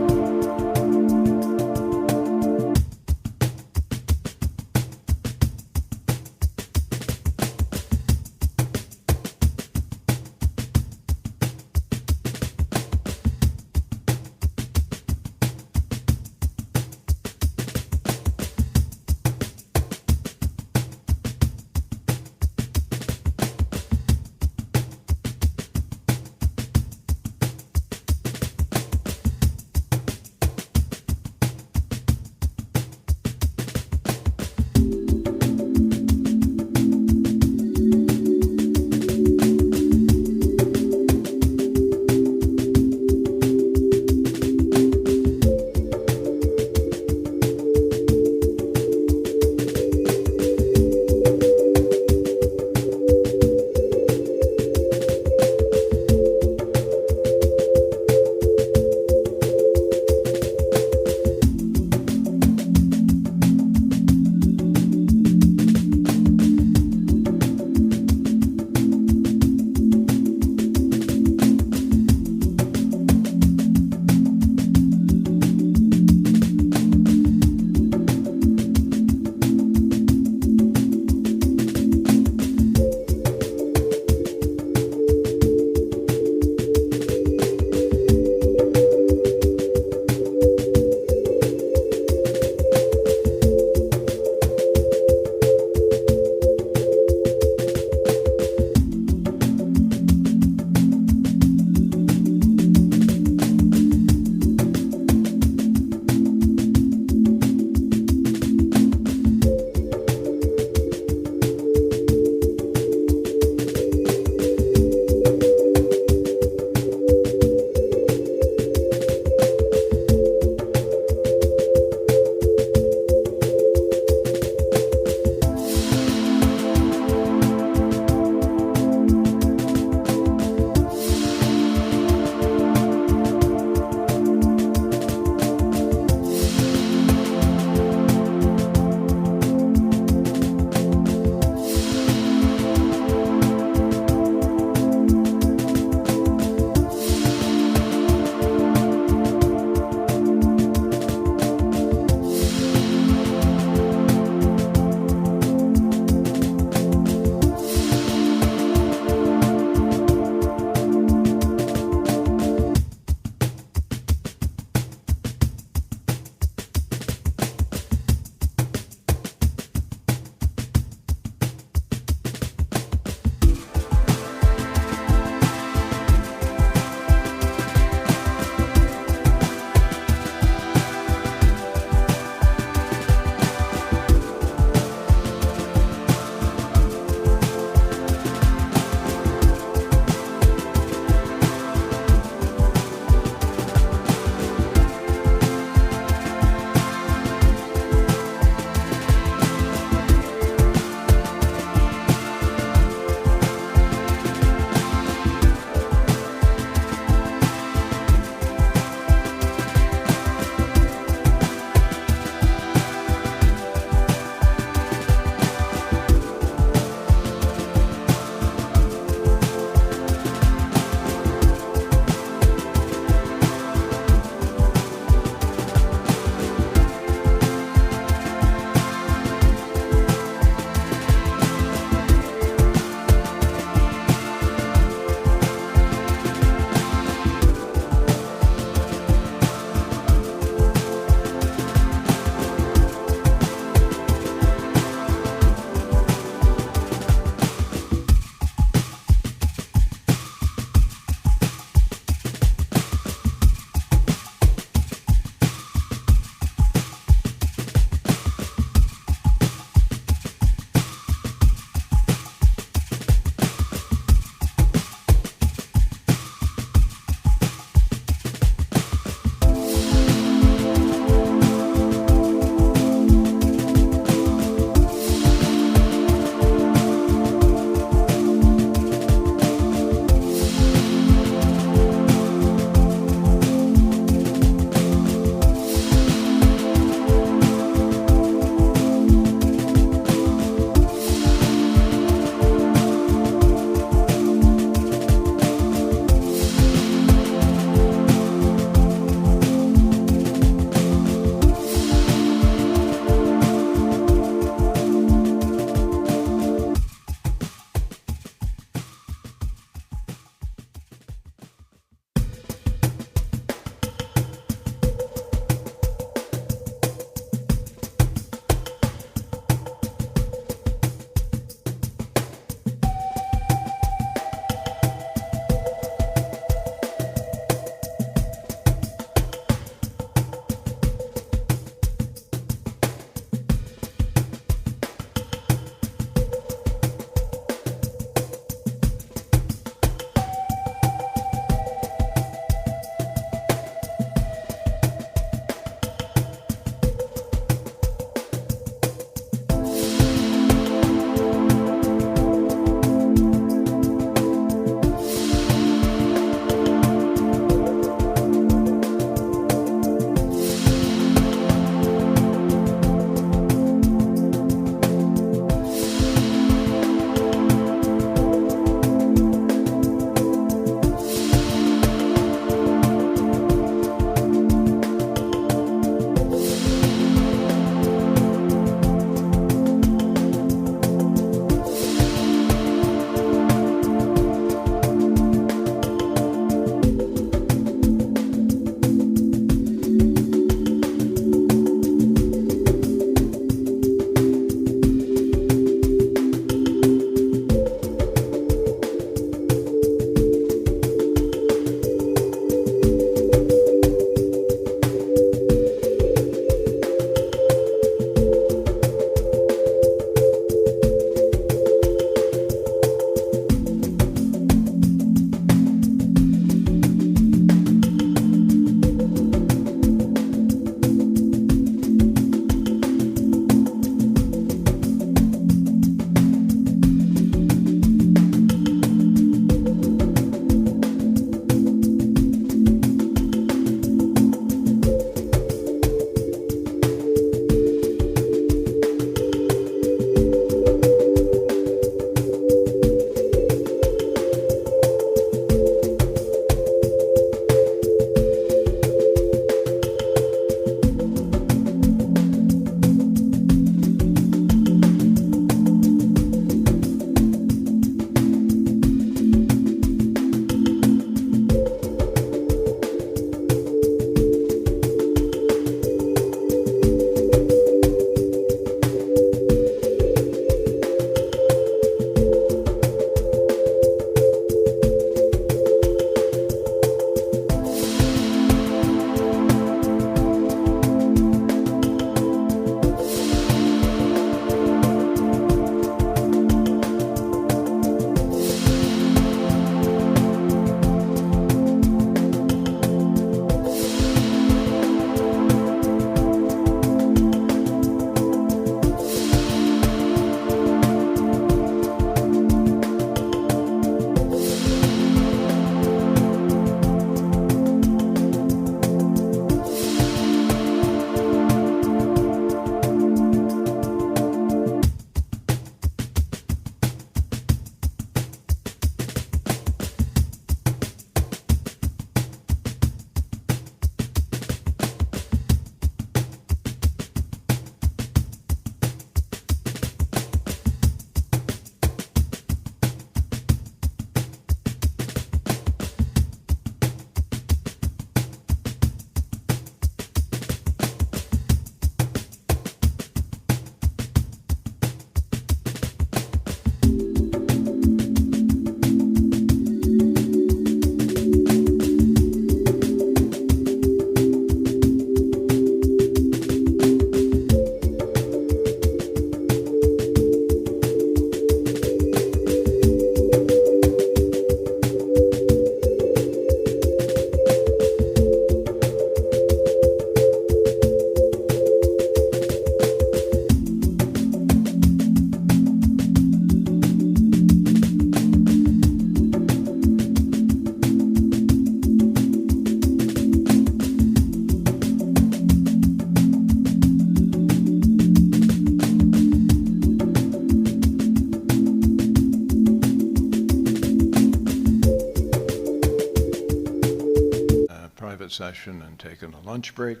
private session and taken a lunch break.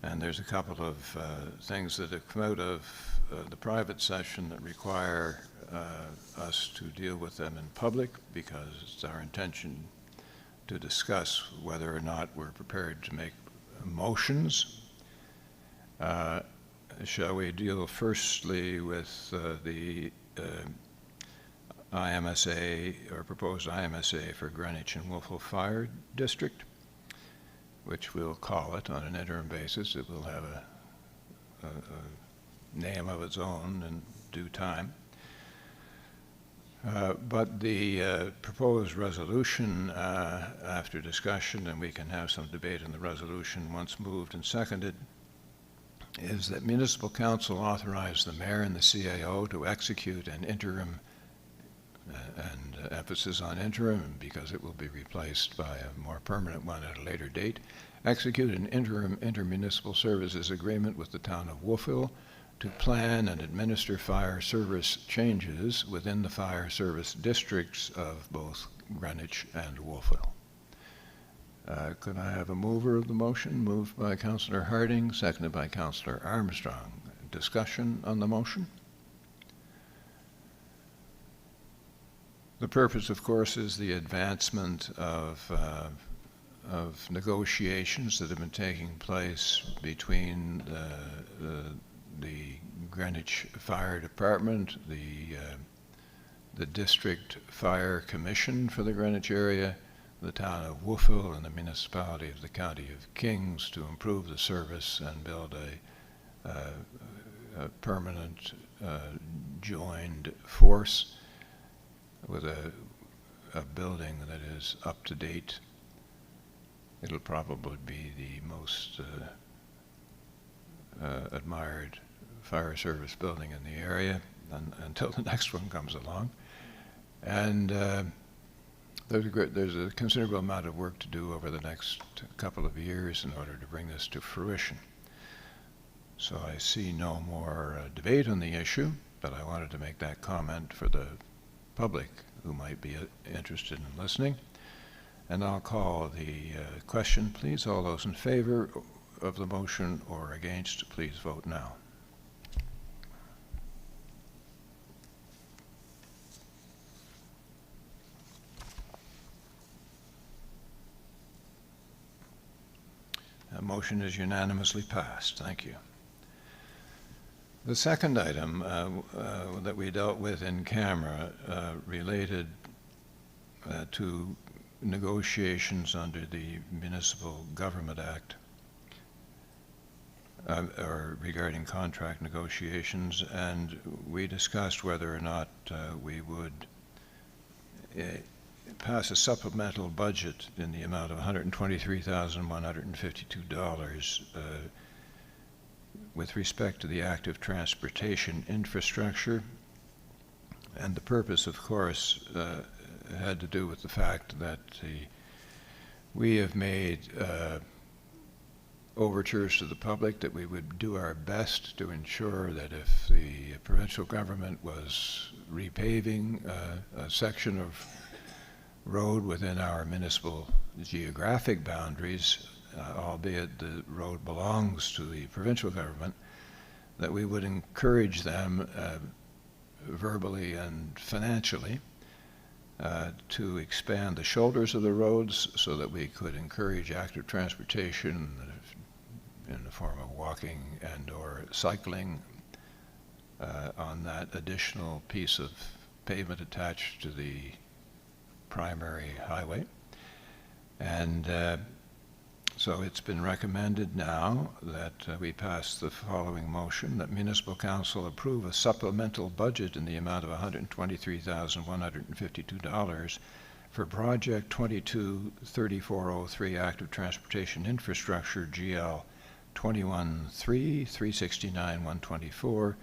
And there's a couple of things that have come out of the private session that require us to deal with them in public, because it's our intention to discuss whether or not we're prepared to make motions. Shall we deal firstly with the IMSA, or proposed IMSA for Greenwich and Wolfville Fire District, which we'll call it on an interim basis. It will have a name of its own in due time. But the proposed resolution, after discussion, and we can have some debate on the resolution once moved and seconded, is that Municipal Council authorize the Mayor and the CAO to execute an interim, and emphasis on interim because it will be replaced by a more permanent one at a later date, execute an interim intermunicipal services agreement with the town of Wolfville to plan and administer fire service changes within the fire service districts of both Greenwich and Wolfville. Could I have a mover of the motion? Moved by Councillor Harding, seconded by Councillor Armstrong. Discussion on the motion? The purpose, of course, is the advancement of negotiations that have been taking place between the Greenwich Fire Department, the District Fire Commission for the Greenwich area, the town of Wolfville, and the municipality of the County of Kings to improve the service and build a permanent joined force with a building that is up to date. It'll probably be the most admired fire service building in the area until the next one comes along. And there's a considerable amount of work to do over the next couple of years in order to bring this to fruition. So I see no more debate on the issue, but I wanted to make that comment for the public who might be interested in listening. And I'll call the question, please. All those in favor of the motion or against, please vote now. The motion is unanimously passed. Thank you. The second item that we dealt with in camera related to negotiations under the Municipal Government Act, or regarding contract negotiations, and we discussed whether or not we would pass a supplemental budget in the amount of $123,152 with respect to the active transportation infrastructure. And the purpose, of course, had to do with the fact that we have made overtures to the public that we would do our best to ensure that if the provincial government was repaving a section of road within our municipal geographic boundaries, albeit the road belongs to the provincial government, that we would encourage them verbally and financially to expand the shoulders of the roads so that we could encourage active transportation in the form of walking and or cycling on that additional piece of pavement attached to the primary highway. And so it's been recommended now that we pass the following motion: that Municipal Council approve a supplemental budget in the amount of $123,152 for Project 223403 Active Transportation Infrastructure GL 21-3-369-124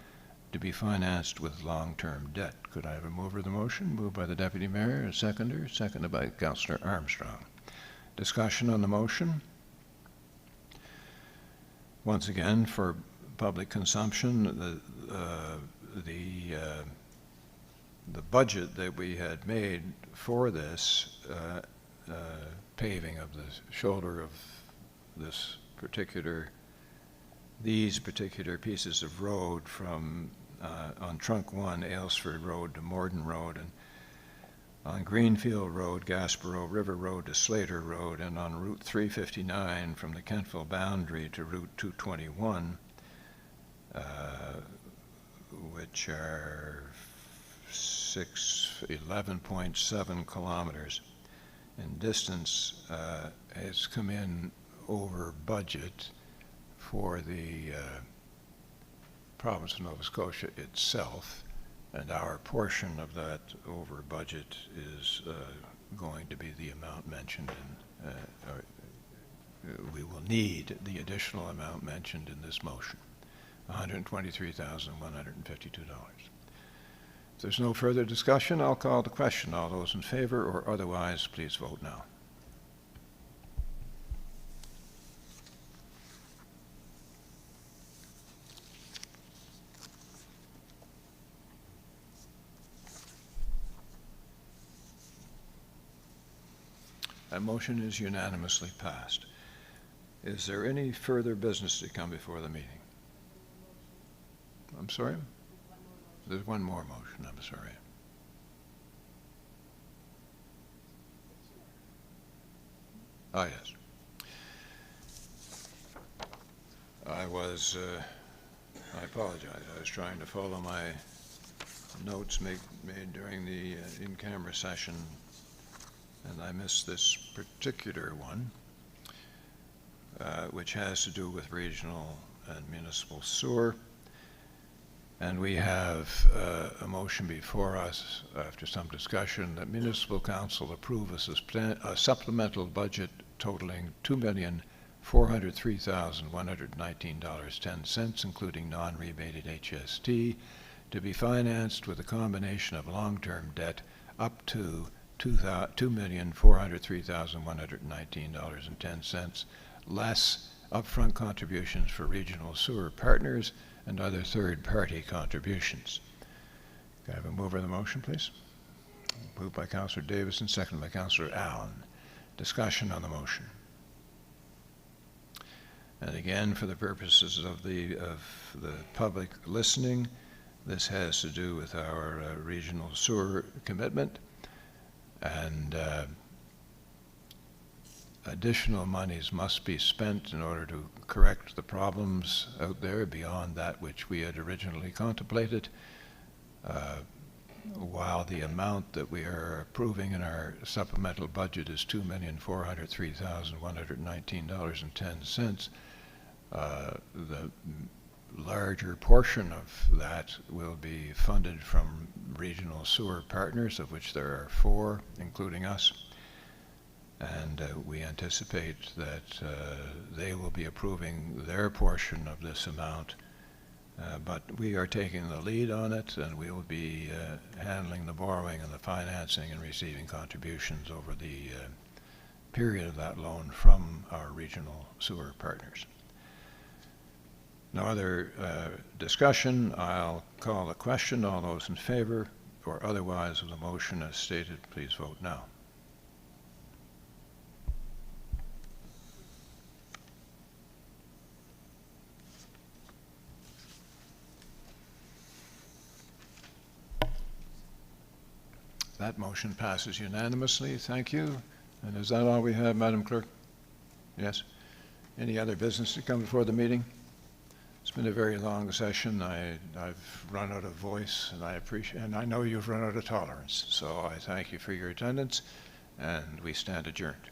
to be financed with long-term debt. Could I have a mover of the motion? Moved by the Deputy Mayor, a seconder, seconded by Councillor Armstrong. Discussion on the motion? Once again, for public consumption, the budget that we had made for this paving of the shoulder of these particular pieces of road from on Trunk 1, Aylesford Road to Morden Road, and on Greenfield Road, Gaspereau River Road to Slater Road, and on Route 359 from the Kentville boundary to Route 221, which are 11.7 kilometers in distance, has come in over budget for the province of Nova Scotia itself, and our portion of that over budget is going to be the amount mentioned in, we will need the additional amount mentioned in this motion, $123,152. If there's no further discussion, I'll call the question. All those in favor or otherwise, please vote now. That motion is unanimously passed. Is there any further business to come before the meeting? I'm sorry? There's one more motion, I'm sorry. Ah, yes. I apologize. I was trying to follow my notes made during the in-camera session, and I missed this particular one, which has to do with regional and municipal sewer. And we have a motion before us, after some discussion, that Municipal Council approve a supplemental budget totaling $2,403,119.10, including non-rebated HST, to be financed with a combination of long-term debt up to $2,403,119.10, less upfront contributions for regional sewer partners and other third-party contributions. Can I have a mover of the motion, please? Moved by Councillor Davis and seconded by Councillor Allen. Discussion on the motion. And again, for the purposes of the public listening, this has to do with our regional sewer commitment, and additional monies must be spent in order to correct the problems out there beyond that which we had originally contemplated. While the amount that we are approving in our supplemental budget is $2,403,119.10, the larger portion of that will be funded from regional sewer partners, of which there are 4, including us. And we anticipate that they will be approving their portion of this amount, but we are taking the lead on it, and we will be handling the borrowing and the financing and receiving contributions over the period of that loan from our regional sewer partners. No other discussion. I'll call the question. All those in favor or otherwise of the motion as stated, please vote now. That motion passes unanimously. Thank you. And is that all we have, Madam Clerk? Yes? Any other business to come before the meeting? It's been a very long session. I've run out of voice, and I know you've run out of tolerance. So I thank you for your attendance, and we stand adjourned.